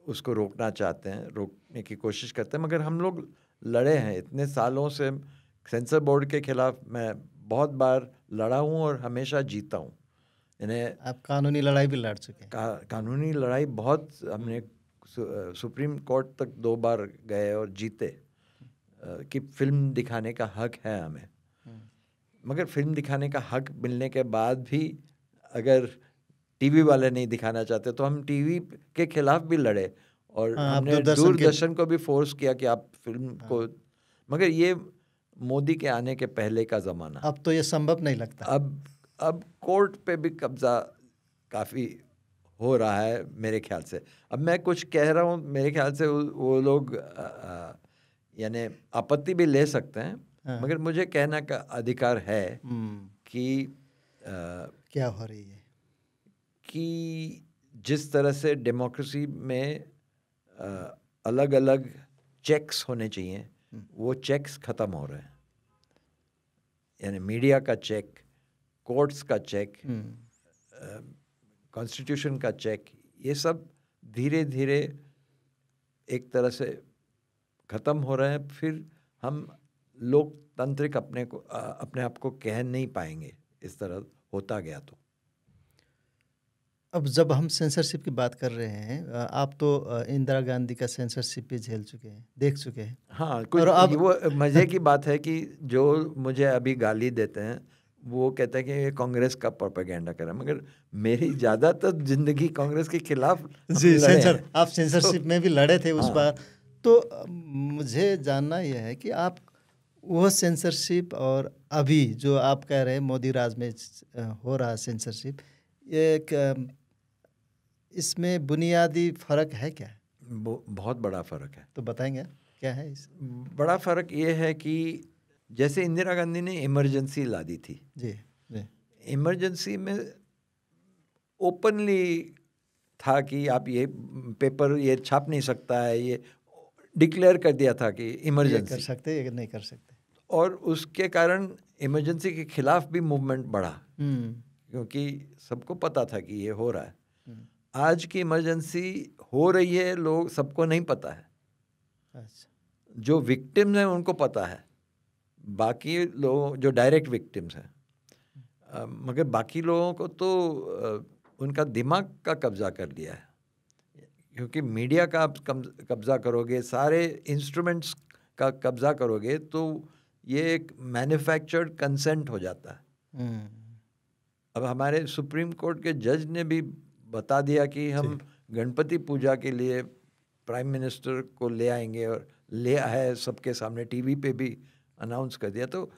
उसको रोकना चाहते हैं, रोकने की कोशिश करते हैं, मगर हम लोग लड़े हैं इतने सालों से। सेंसर बोर्ड के खिलाफ मैं बहुत बार लड़ा हूँ और हमेशा जीता हूँ। यानी आप कानूनी लड़ाई भी लड़ चुके हैं? कानूनी लड़ाई बहुत, हमने सुप्रीम कोर्ट तक 2 बार गए और जीते कि फिल्म दिखाने का हक है हमें। मगर फिल्म दिखाने का हक मिलने के बाद भी अगर टीवी वाले नहीं दिखाना चाहते तो हम टीवी के खिलाफ भी लड़े और हमने दूरदर्शन को भी फोर्स किया कि आप फिल्म को, मगर ये मोदी के आने के पहले का ज़माना, अब तो ये संभव नहीं लगता। अब कोर्ट पे भी कब्जा काफ़ी हो रहा है मेरे ख्याल से। अब मैं कुछ कह रहा हूँ, मेरे ख्याल से वो लोग यानी आपत्ति भी ले सकते हैं, मगर मुझे कहने का अधिकार है कि क्या हो रही है, कि जिस तरह से डेमोक्रेसी में अलग अलग चेक्स होने चाहिए, वो चेक्स ख़त्म हो रहे हैं। यानी मीडिया का चेक, कोर्ट्स का चेक, कॉन्स्टिट्यूशन का चेक, ये सब धीरे धीरे एक तरह से ख़त्म हो रहे हैं। फिर हम लोकतांत्रिक अपने आप को कह नहीं पाएंगे इस तरह होता गया तो। अब जब हम सेंसरशिप की बात कर रहे हैं, आप तो इंदिरा गांधी का सेंसरशिप भी झेल चुके हैं, देख चुके हैं। हाँ, कुछ और अब वो मज़े की बात है कि जो मुझे अभी गाली देते हैं वो कहते हैं कि ये कांग्रेस का प्रोपेगेंडा कर रहा है, मगर मेरी ज़्यादातर जिंदगी कांग्रेस के खिलाफ हम जी, लड़े हैं। आप सेंसरशिप में भी लड़े थे उस हाँ, बार। तो मुझे जानना यह है कि आप वो सेंसरशिप और अभी जो आप कह रहे हैं मोदी राज में हो रहा सेंसरशिप, ये एक इसमें बुनियादी फ़र्क है क्या? बहुत बड़ा फ़र्क है। तो बताएंगे क्या है इस? बड़ा फ़र्क ये है कि जैसे इंदिरा गांधी ने इमरजेंसी ला दी थी, जी, जी। इमरजेंसी में ओपनली था कि आप ये पेपर ये छाप नहीं सकता है, ये डिक्लेयर कर दिया था कि ये कर इमरजेंसी, सकते, ये नहीं कर सकते। और उसके कारण इमरजेंसी के खिलाफ भी मूवमेंट बढ़ा, हुँ, क्योंकि सबको पता था कि ये हो रहा है। हुँ। आज की इमरजेंसी हो रही है, लोग सबको नहीं पता है। अच्छा। जो विक्टिम्स हैं उनको पता है, बाकी लोग जो डायरेक्ट विक्टिम्स हैं, मगर बाकी लोगों को तो उनका दिमाग का कब्जा कर लिया है, क्योंकि मीडिया का आप कब्जा करोगे, सारे इंस्ट्रूमेंट्स का कब्जा करोगे, तो ये एक मैन्युफैक्चर्ड कंसेंट हो जाता है। हुँ। अब हमारे सुप्रीम कोर्ट के जज ने भी बता दिया कि हम गणपति पूजा के लिए प्राइम मिनिस्टर को ले आएंगे, और ले आए, सबके सामने टीवी पे भी अनाउंस कर दिया। तो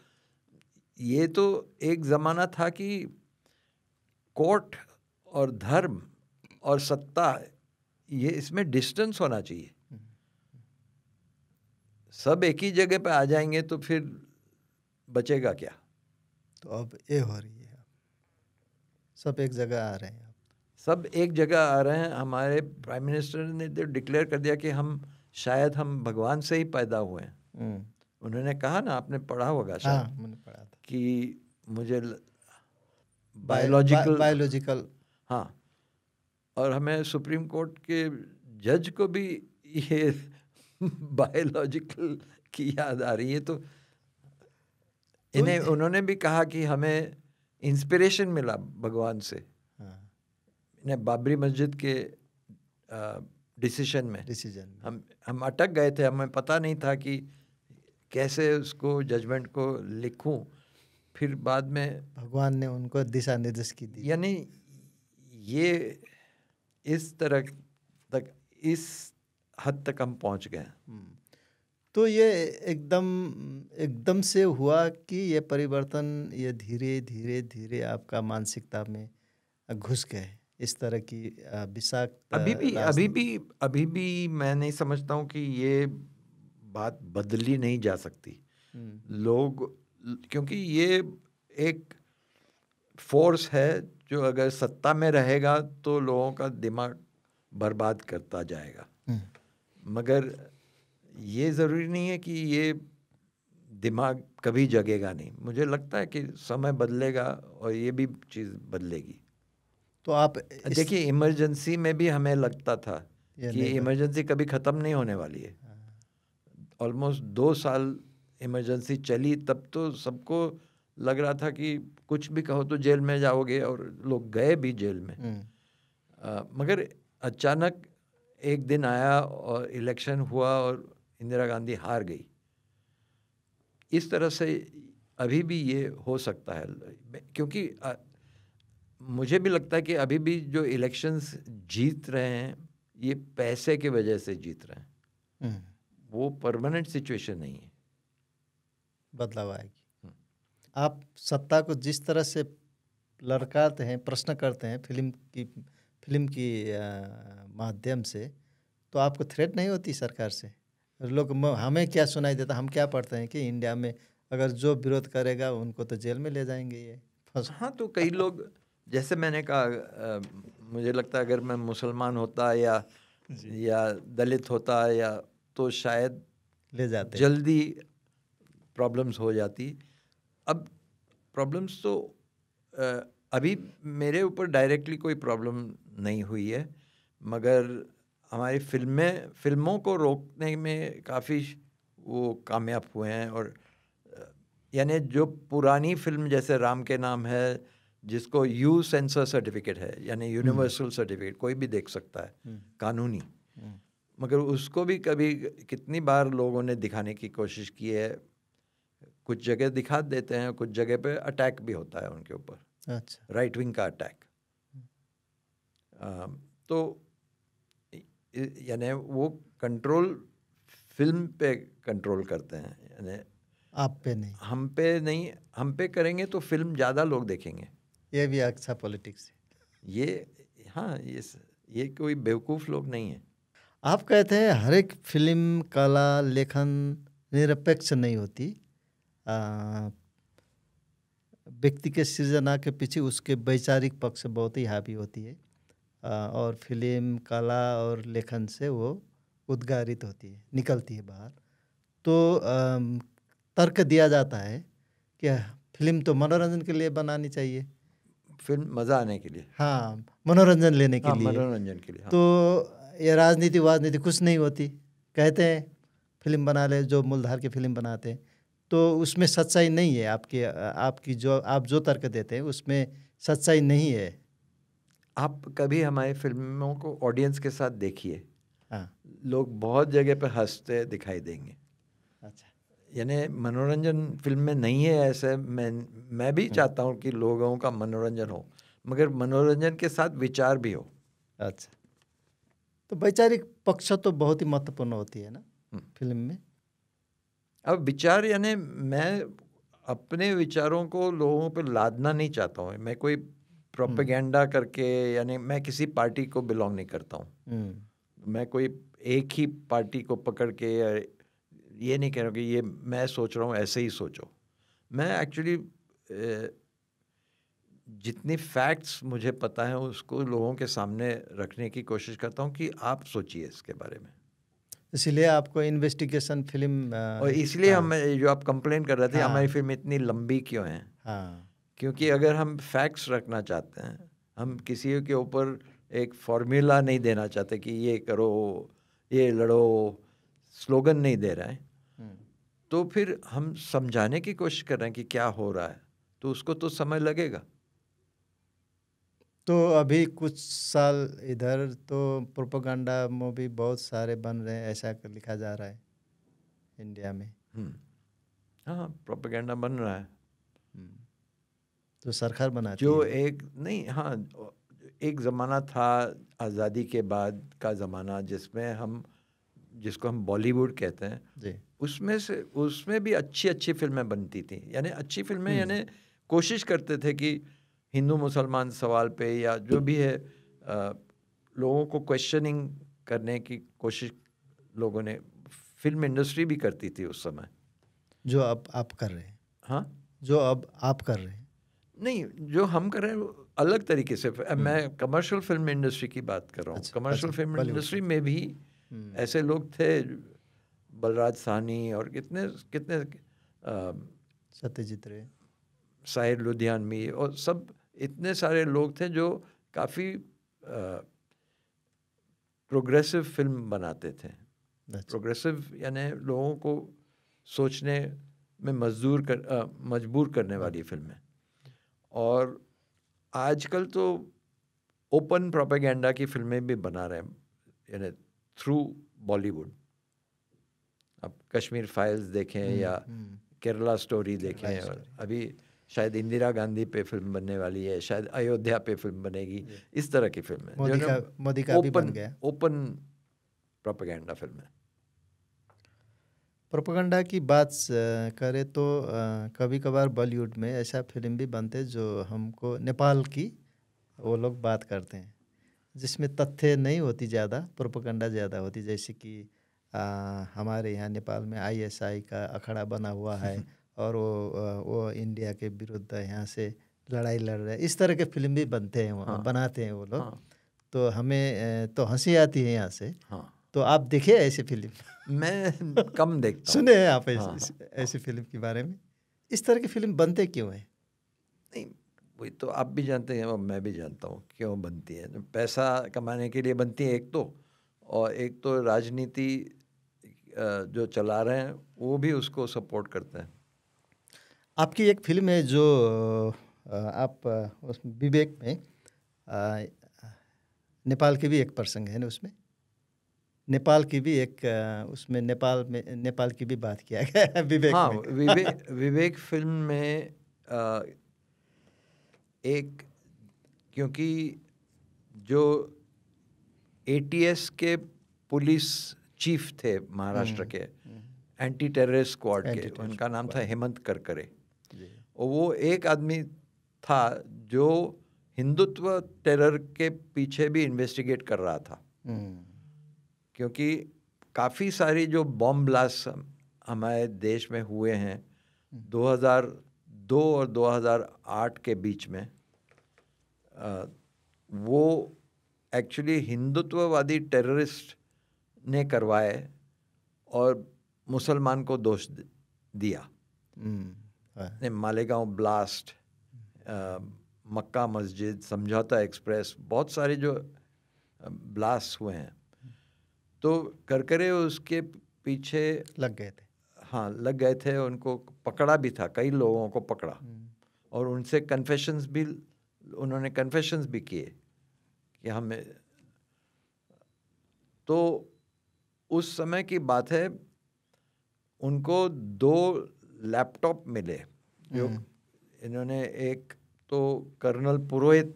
ये तो एक ज़माना था कि कोर्ट और धर्म और सत्ता, ये इसमें डिस्टेंस होना चाहिए। सब एक ही जगह पे आ जाएंगे तो फिर बचेगा क्या? तो अब ये हो रही है, सब एक जगह आ रहे हैं अब। सब एक जगह आ रहे हैं। हमारे प्राइम मिनिस्टर ने तो डिक्लेयर कर दिया कि शायद हम भगवान से ही पैदा हुए हैं। हुँ। उन्होंने कहा ना, आपने पढ़ा होगा हाँ, शायद, मैंने पढ़ा था। कि मुझे बायोलॉजिकल, बायोलॉजिकल। हाँ, और हमें सुप्रीम कोर्ट के जज को भी ये बायोलॉजिकल की याद आ रही है। तो उन्होंने भी कहा कि हमें इंस्पिरेशन मिला भगवान से, हाँ, इन्हें बाबरी मस्जिद के डिसीजन में हम अटक गए थे। हमें पता नहीं था कि कैसे उसको जजमेंट को लिखूं। फिर बाद में भगवान ने उनको दिशा निर्देश की दी। यानी ये इस तरह तक, इस हद तक हम पहुंच गए। तो ये एकदम से हुआ कि ये परिवर्तन ये धीरे धीरे धीरे आपका मानसिकता में घुस गए, इस तरह की विषाक्त अभी भी मैं नहीं समझता हूँ कि ये बात बदली नहीं जा सकती। लोग, क्योंकि ये एक फोर्स है जो अगर सत्ता में रहेगा तो लोगों का दिमाग बर्बाद करता जाएगा, मगर ये ज़रूरी नहीं है कि ये दिमाग कभी जगेगा नहीं। मुझे लगता है कि समय बदलेगा और ये भी चीज़ बदलेगी। तो आप देखिए, इमरजेंसी में भी हमें लगता था कि इमरजेंसी कभी ख़त्म नहीं होने वाली है। ऑलमोस्ट 2 साल इमरजेंसी चली, तब तो सबको लग रहा था कि कुछ भी कहो तो जेल में जाओगे, और लोग गए भी जेल में। मगर अचानक एक दिन आया और इलेक्शन हुआ और इंदिरा गांधी हार गई। इस तरह से अभी भी ये हो सकता है, क्योंकि मुझे भी लगता है कि अभी भी जो इलेक्शंस जीत रहे हैं ये पैसे की वजह से जीत रहे हैं। वो परमानेंट सिचुएशन नहीं है, बदलाव आएगी। आप सत्ता को जिस तरह से ललकारते हैं, प्रश्न करते हैं फिल्म की माध्यम से, तो आपको थ्रेट नहीं होती सरकार से? लोग हमें क्या सुनाई देता, हम क्या पढ़ते हैं कि इंडिया में अगर जो विरोध करेगा उनको तो जेल में ले जाएंगे ये। हाँ, तो कई लोग, जैसे मैंने कहा, मुझे लगता है अगर मैं मुसलमान होता या दलित होता या तो शायद ले जाते, जल्दी प्रॉब्लम्स हो जाती। अब प्रॉब्लम्स तो अभी मेरे ऊपर डायरेक्टली कोई प्रॉब्लम नहीं हुई है, मगर हमारी फिल्मों को रोकने में काफ़ी वो कामयाब हुए हैं। और यानी जो पुरानी फिल्म जैसे राम के नाम है, जिसको यू सेंसर सर्टिफिकेट है, यानी यूनिवर्सल सर्टिफिकेट, कोई भी देख सकता है, कानूनी। मगर उसको भी कभी कितनी बार लोगों ने दिखाने की कोशिश की है, कुछ जगह दिखा देते हैं, कुछ जगह पे अटैक भी होता है उनके ऊपर, अच्छा। राइट विंग का अटैक। तो यानी वो कंट्रोल फिल्म पे कंट्रोल करते हैं, यानी आप पे नहीं, हम पे नहीं। हम पे करेंगे तो फिल्म ज़्यादा लोग देखेंगे। ये भी अच्छा पॉलिटिक्स है। ये हाँ, ये कोई बेवकूफ़ लोग नहीं है। आप कहते हैं हर एक फिल्म कला लेखन निरपेक्ष नहीं होती, व्यक्ति के सृजना के पीछे उसके वैचारिक पक्ष बहुत ही हावी होती है, और फिल्म कला और लेखन से वो उद्गारित होती है, निकलती है बाहर। तो तर्क दिया जाता है कि फिल्म तो मनोरंजन के लिए बनानी चाहिए, फिल्म मज़ा आने के लिए, हाँ, मनोरंजन लेने के हाँ, लिए। मनोरंजन के लिए, हाँ। तो ये राजनीति कुछ नहीं होती, कहते हैं फिल्म बना ले, जो मूलधार की फिल्म बनाते हैं, तो उसमें सच्चाई नहीं है। आपकी जो आप जो तर्क देते हैं उसमें सच्चाई नहीं है। आप कभी हमारी फिल्मों को ऑडियंस के साथ देखिए, हाँ, लोग बहुत जगह पे हंसते दिखाई देंगे। अच्छा, यानी मनोरंजन फिल्म में नहीं है ऐसे। मैं भी चाहता हूँ कि लोगों का मनोरंजन हो, मगर मनोरंजन के साथ विचार भी हो। अच्छा। तो वैचारिक पक्ष तो बहुत ही महत्वपूर्ण होती है ना फिल्म में। अब विचार, यानी मैं अपने विचारों को लोगों पे लादना नहीं चाहता हूँ। मैं कोई प्रोपेगेंडा करके, यानी मैं किसी पार्टी को बिलोंग नहीं करता हूँ। मैं कोई एक ही पार्टी को पकड़ के ये नहीं कह रहा हूँ कि ये मैं सोच रहा हूँ ऐसे ही सोचो। मैं एक्चुअली जितनी फैक्ट्स मुझे पता है उसको लोगों के सामने रखने की कोशिश करता हूँ कि आप सोचिए इसके बारे में। इसलिए आपको इन्वेस्टिगेशन फिल्म, और इसलिए हम, जो आप कंप्लेन कर रहे थे, हाँ, हमारी फिल्म इतनी लंबी क्यों है? हाँ, क्योंकि अगर हम फैक्ट्स रखना चाहते हैं, हम किसी के ऊपर एक फॉर्मूला नहीं देना चाहते कि ये करो, ये लड़ो, स्लोगन नहीं दे रहे हैं, तो फिर हम समझाने की कोशिश कर रहे हैं कि क्या हो रहा है, तो उसको तो समय लगेगा। तो अभी कुछ साल इधर तो प्रोपेगेंडा मूवी बहुत सारे बन रहे हैं, ऐसा लिखा जा रहा है इंडिया में। हाँ, प्रोपेगेंडा बन रहा है तो सरकार बनाती जो है। एक नहीं, हाँ, एक ज़माना था आज़ादी के बाद का ज़माना, जिसको हम बॉलीवुड कहते हैं जी, उसमें भी अच्छी अच्छी फिल्में बनती थी। यानी अच्छी फिल्में, यानी कोशिश करते थे कि हिंदू मुसलमान सवाल पे या जो भी है, लोगों को क्वेश्चनिंग करने की कोशिश लोगों ने, फिल्म इंडस्ट्री भी करती थी उस समय। जो अब आप कर रहे हैं, हाँ, जो अब आप कर रहे हैं। नहीं, जो हम कर रहे हैं वो अलग तरीके से। मैं कमर्शियल फिल्म इंडस्ट्री की बात कर रहा हूँ। अच्छा, कमर्शियल अच्छा, फिल्म बॉलीवुड इंडस्ट्री में भी ऐसे लोग थे, बलराज साहनी और कितने कितने, सत्यजीत रे, साहिर लुधियानवी और सब, इतने सारे लोग थे जो काफ़ी प्रोग्रेसिव फिल्म बनाते थे। प्रोग्रेसिव यानी लोगों को सोचने में मजबूर करने वाली फिल्में। और आजकल तो ओपन प्रोपेगेंडा की फिल्में भी बना रहे हैं, यानी थ्रू बॉलीवुड। अब कश्मीर फाइल्स देखें या केरला स्टोरी देखें, और अभी शायद इंदिरा गांधी पे फिल्म बनने वाली है, शायद अयोध्या पे फिल्म बनेगी। इस तरह की फिल्में मोदी का भी बन गया। ओपन प्रोपेगेंडा फिल्में। प्रोपेगेंडा की बात करें तो कभी कभार बॉलीवुड में ऐसा फिल्म भी बनते जो हमको, नेपाल की वो लोग बात करते हैं, जिसमें तथ्य नहीं होती ज़्यादा, प्रोपेगेंडा ज़्यादा होती। जैसे कि हमारे यहाँ नेपाल में ISI का अखाड़ा बना हुआ है और वो इंडिया के विरुद्ध यहाँ से लड़ाई लड़ रहे हैं। इस तरह के फिल्म भी बनते हैं, बनाते हैं वो लोग। तो हमें तो हंसी आती है यहाँ से। तो आप देखे ऐसे फिल्म? मैं कम देखता हूँ। सुने हैं आप ऐसी फिल्म के बारे में? इस तरह की फिल्म बनते क्यों है? नहीं, वही तो आप भी जानते हैं और मैं भी जानता हूँ क्यों बनती है। पैसा कमाने के लिए बनती है एक तो, और एक तो राजनीति जो चला रहे हैं वो भी उसको सपोर्ट करते हैं। आपकी एक फिल्म है जो आप उस विवेक में अ, नेपाल की भी एक प्रसंग है ना उसमें, नेपाल की भी एक उसमें नेपाल की भी बात किया गया है विवेक हाँ, में। विवेक फिल्म में एक, क्योंकि जो एटीएस के पुलिस चीफ थे महाराष्ट्र के, एंटी टेररिस्ट स्क्वाड के, Anti-terrorist उनका नाम था squad। हेमंत करकरे। जी। और वो एक आदमी था जो हिंदुत्व टेरर के पीछे भी इन्वेस्टिगेट कर रहा था, क्योंकि काफ़ी सारी जो बॉम्ब ब्लास्ट हमारे देश में हुए हैं 2002 और 2008 के बीच में, वो एक्चुअली हिंदुत्ववादी टेररिस्ट ने करवाए और मुसलमान को दोष दिया। ने मालेगांव ब्लास्ट, मक्का मस्जिद, समझौता एक्सप्रेस, बहुत सारे जो ब्लास्ट हुए हैं, तो करकरे उसके पीछे लग गए थे। हाँ, लग गए थे। उनको पकड़ा भी था, कई लोगों को पकड़ा, और उनसे उन्होंने कन्फेशंस भी किए कि हमें। तो उस समय की बात है, उनको 2 लैपटॉप मिले जो इन्होंने, एक तो कर्नल पुरोहित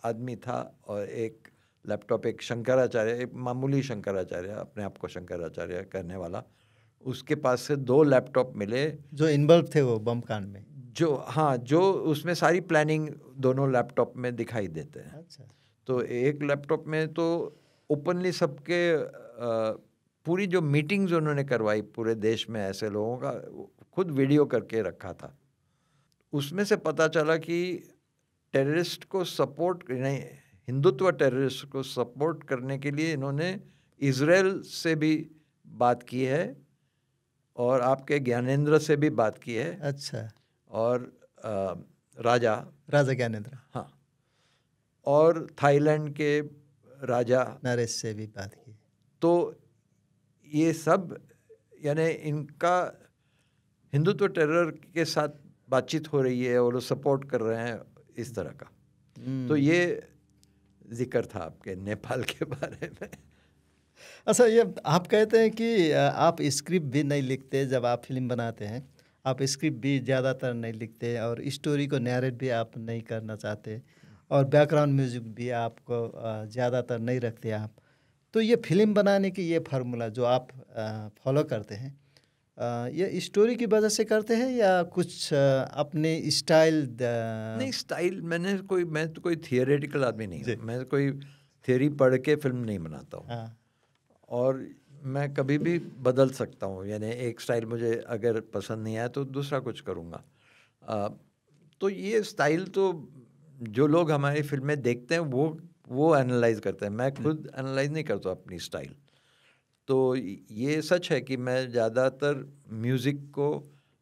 आदमी था और एक लैपटॉप एक शंकराचार्य, एक मामूली शंकराचार्य, अपने आप को शंकराचार्य करने वाला, उसके पास से 2 लैपटॉप मिले जो इन्वॉल्व थे वो बम कांड में। जो उसमें सारी प्लानिंग दोनों लैपटॉप में दिखाई देते हैं। अच्छा। तो एक लैपटॉप में तो ओपनली सबके पूरी जो मीटिंग्स उन्होंने करवाई पूरे देश में ऐसे लोगों का, खुद वीडियो करके रखा था। उसमें से पता चला कि टेररिस्ट को सपोर्ट नहीं, हिंदुत्व टेररिस्ट को सपोर्ट करने के लिए इन्होंने इजराइल से भी बात की है और आपके ज्ञानेंद्र से भी बात की है। अच्छा। और राजा ज्ञानेंद्र। हाँ, और थाईलैंड के राजा नरेश से भी बात की। तो ये सब, यानी इनका हिंदुत्व टेरर के साथ बातचीत हो रही है और वो सपोर्ट कर रहे हैं इस तरह का। तो ये जिक्र था आपके नेपाल के बारे में। अच्छा, ये आप कहते हैं कि आप स्क्रिप्ट भी नहीं लिखते जब आप फिल्म बनाते हैं, आप स्क्रिप्ट भी ज़्यादातर नहीं लिखते और स्टोरी को नैरेट भी आप नहीं करना चाहते और बैकग्राउंड म्यूजिक भी आपको ज़्यादातर नहीं रखते आप। तो ये फिल्म बनाने की ये फार्मूला जो आप फॉलो करते हैं, ये स्टोरी की वजह से करते हैं या कुछ अपने स्टाइल? नहीं, स्टाइल मैं तो कोई थियोरेटिकल आदमी नहीं जी। हूँ। मैं कोई थियोरी पढ़ के फिल्म नहीं बनाता हूँ। हाँ। और मैं कभी भी बदल सकता हूँ, यानी एक स्टाइल मुझे अगर पसंद नहीं आया तो दूसरा कुछ करूँगा। तो ये स्टाइल तो जो लोग हमारी फिल्में देखते हैं वो एनालाइज करते हैं, मैं खुद एनालाइज नहीं करता अपनी स्टाइल। तो ये सच है कि मैं ज़्यादातर म्यूज़िक को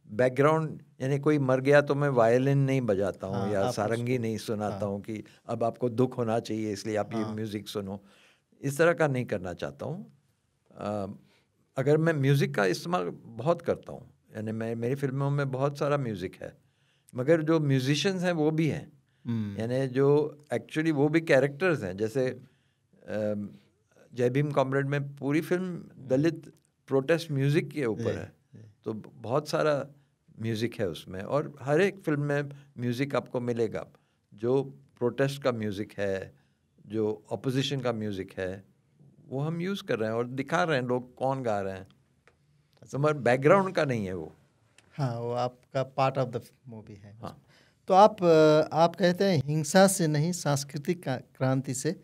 बैकग्राउंड, यानी कोई मर गया तो मैं वायलिन नहीं बजाता हूँ हाँ, या आप सारंगी उसको। नहीं सुनाता हाँ। हूँ कि अब आपको दुख होना चाहिए इसलिए आप ये हाँ। म्यूज़िक सुनो। इस तरह का नहीं करना चाहता हूँ। अगर मैं म्यूज़िक का इस्तेमाल बहुत करता हूँ, यानी मेरी फिल्मों में बहुत सारा म्यूज़िक है, मगर जो म्यूजिशियंस हैं वो भी हैं, यानी जो एक्चुअली वो भी कैरेक्टर्स हैं। जैसे जय भीम कॉमरेड में पूरी फिल्म दलित प्रोटेस्ट म्यूज़िक के ऊपर है, तो बहुत सारा म्यूज़िक है उसमें। और हर एक फिल्म में म्यूज़िक आपको मिलेगा, जो प्रोटेस्ट का म्यूज़िक है, जो अपोजिशन का म्यूज़िक है, वो हम यूज़ कर रहे हैं और दिखा रहे हैं लोग कौन गा रहे हैं। तो हमारे बैकग्राउंड का नहीं है वो। हाँ, वो आपका पार्ट ऑफ द मूवी है। हाँ। तो आप कहते हैं हिंसा से नहीं, सांस्कृतिक क्रांति से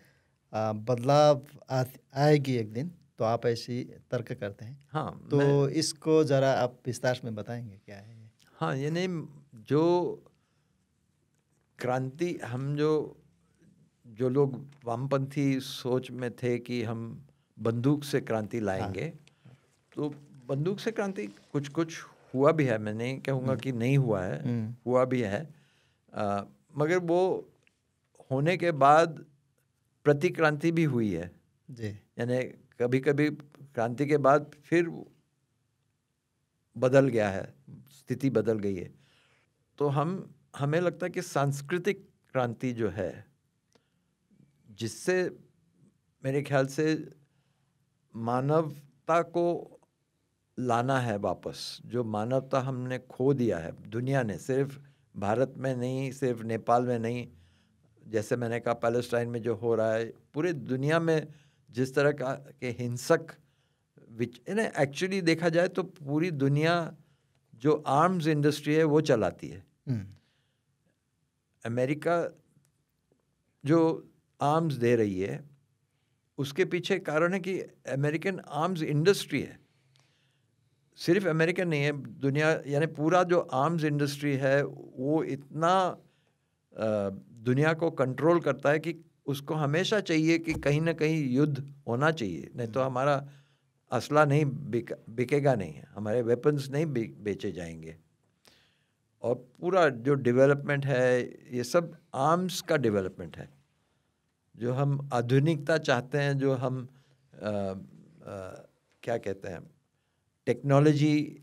बदलाव आएगी एक दिन, तो आप ऐसी तर्क करते हैं। हाँ, तो इसको ज़रा आप विस्तार में बताएंगे क्या है ये? हाँ, यानी जो क्रांति, हम जो लोग वामपंथी सोच में थे कि हम बंदूक से क्रांति लाएंगे, तो बंदूक से क्रांति कुछ कुछ हुआ भी है, मैं नहीं कहूँगा कि नहीं हुआ है, हुआ भी है। मगर वो होने के बाद प्रतिक्रांति भी हुई है जी। यानी कभी कभी क्रांति के बाद फिर बदल गया है, स्थिति बदल गई है। तो हम हमें लगता है कि सांस्कृतिक क्रांति जो है, जिससे मेरे ख्याल से मानवता को लाना है वापस, जो मानवता हमने खो दिया है दुनिया ने, सिर्फ भारत में नहीं, सिर्फ नेपाल में नहीं, जैसे मैंने कहा पैलेस्टाइन में जो हो रहा है, पूरे दुनिया में जिस तरह का के हिंसक एक्चुअली देखा जाए तो पूरी दुनिया जो आर्म्स इंडस्ट्री है वो चलाती है। अमेरिका जो आर्म्स दे रही है उसके पीछे कारण है कि अमेरिकन आर्म्स इंडस्ट्री है, सिर्फ अमेरिकन नहीं है, दुनिया यानी पूरा जो आर्म्स इंडस्ट्री है वो इतना दुनिया को कंट्रोल करता है कि उसको हमेशा चाहिए कि कहीं ना कहीं युद्ध होना चाहिए, नहीं तो हमारा असला नहीं बिकेगा नहीं, हमारे वेपन्स नहीं बेचे जाएंगे। और पूरा जो डेवलपमेंट है ये सब आर्म्स का डेवलपमेंट है, जो हम आधुनिकता चाहते हैं, जो हम क्या कहते हैं टेक्नोलॉजी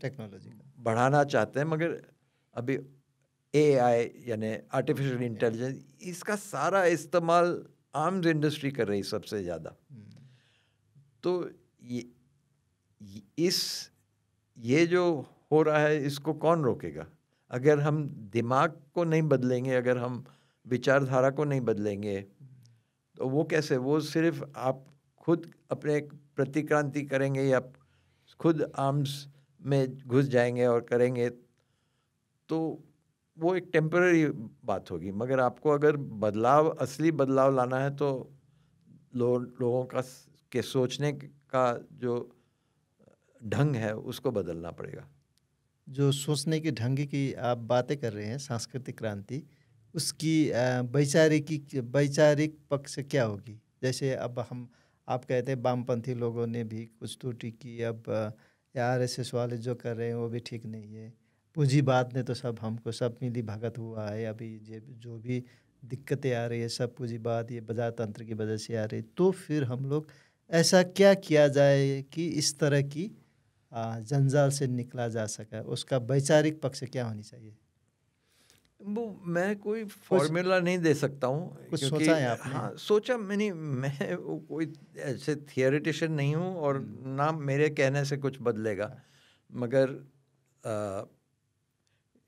बढ़ाना चाहते हैं, मगर अभी AI यानी आर्टिफिशियल इंटेलिजेंस, इसका सारा इस्तेमाल आर्म्स इंडस्ट्री कर रही सबसे ज़्यादा। तो ये जो हो रहा है इसको कौन रोकेगा? अगर हम दिमाग को नहीं बदलेंगे, अगर हम विचारधारा को नहीं बदलेंगे तो वो कैसे? वो सिर्फ आप खुद अपने प्रतिक्रांति करेंगे या खुद आर्म्स में घुस जाएंगे और करेंगे तो वो एक टेम्पररी बात होगी, मगर आपको अगर बदलाव, असली बदलाव लाना है तो लोगों का के सोचने का जो ढंग है उसको बदलना पड़ेगा। जो सोचने के ढंग की आप बातें कर रहे हैं, सांस्कृतिक क्रांति, उसकी वैचारिक पक्ष क्या होगी? जैसे अब आप कहते हैं वामपंथी लोगों ने भी कुछ त्रुटि की, अब RSS वाले जो कर रहे हैं वो भी ठीक नहीं है, पूंजीवाद ने तो हमको सब मिली भगत हुआ है, अभी जो भी दिक्कतें आ रही है सब पूंजीवाद, ये बाजार तंत्र की वजह से आ रही है। तो फिर हम लोग ऐसा क्या किया जाए कि इस तरह की जंजाल से निकला जा सका? उसका वैचारिक पक्ष क्या होनी चाहिए? वो मैं कोई फॉर्मूला नहीं दे सकता हूँ। कुछ सोचा है आपने? हाँ, सोचा मैंने, मैं कोई ऐसे थियोरिटिशियन नहीं हूँ और ना मेरे कहने से कुछ बदलेगा, मगर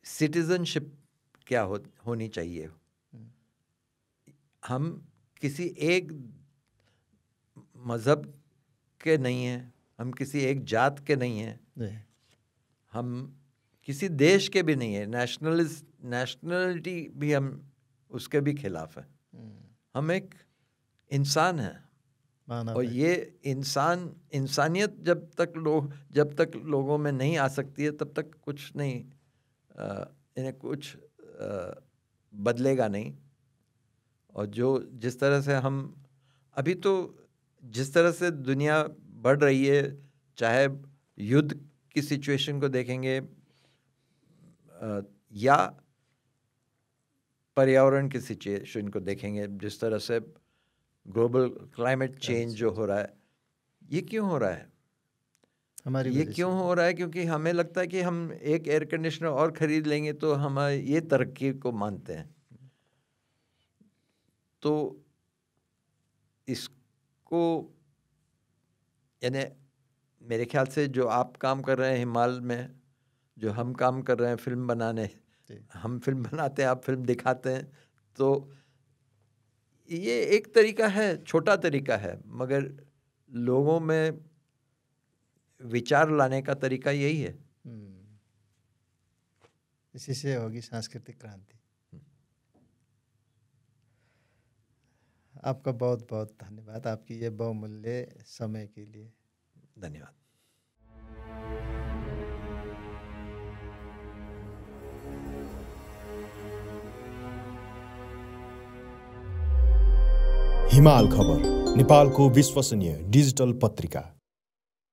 सिटीजनशिप क्या होनी चाहिए। हम किसी एक मज़हब के नहीं हैं, हम किसी एक जात के नहीं हैं, हम किसी देश के भी नहीं है, नेशनलिटी भी हम उसके भी खिलाफ है। हम एक इंसान हैं और ये इंसानियत जब तक लोगों में नहीं आ सकती है तब तक कुछ नहीं, इन्हें कुछ बदलेगा नहीं। और जिस तरह से हम अभी तो जिस तरह से दुनिया बढ़ रही है, चाहे युद्ध की सिचुएशन को देखेंगे या पर्यावरण की सिचुएशन को देखेंगे, जिस तरह से ग्लोबल क्लाइमेट चेंज जो हो रहा है, ये क्यों हो रहा है? ये क्यों हो रहा है? क्योंकि हमें लगता है कि हम एक एयर कंडीशनर और खरीद लेंगे तो हम ये तरक्की को मानते हैं। तो इसको यानी मेरे ख्याल से जो आप काम कर रहे हैं हिमालय में, जो हम काम कर रहे हैं फिल्म बनाने, हम फिल्म बनाते हैं, आप फिल्म दिखाते हैं, तो ये एक तरीका है, छोटा तरीका है, मगर लोगों में विचार लाने का तरीका यही है। इसी से होगी सांस्कृतिक क्रांति। आपका बहुत बहुत धन्यवाद, आपकी ये बहुमूल्य समय के लिए। धन्यवाद। हिमाल खबर, नेपालको विश्वसनीय डिजिटल पत्रिका।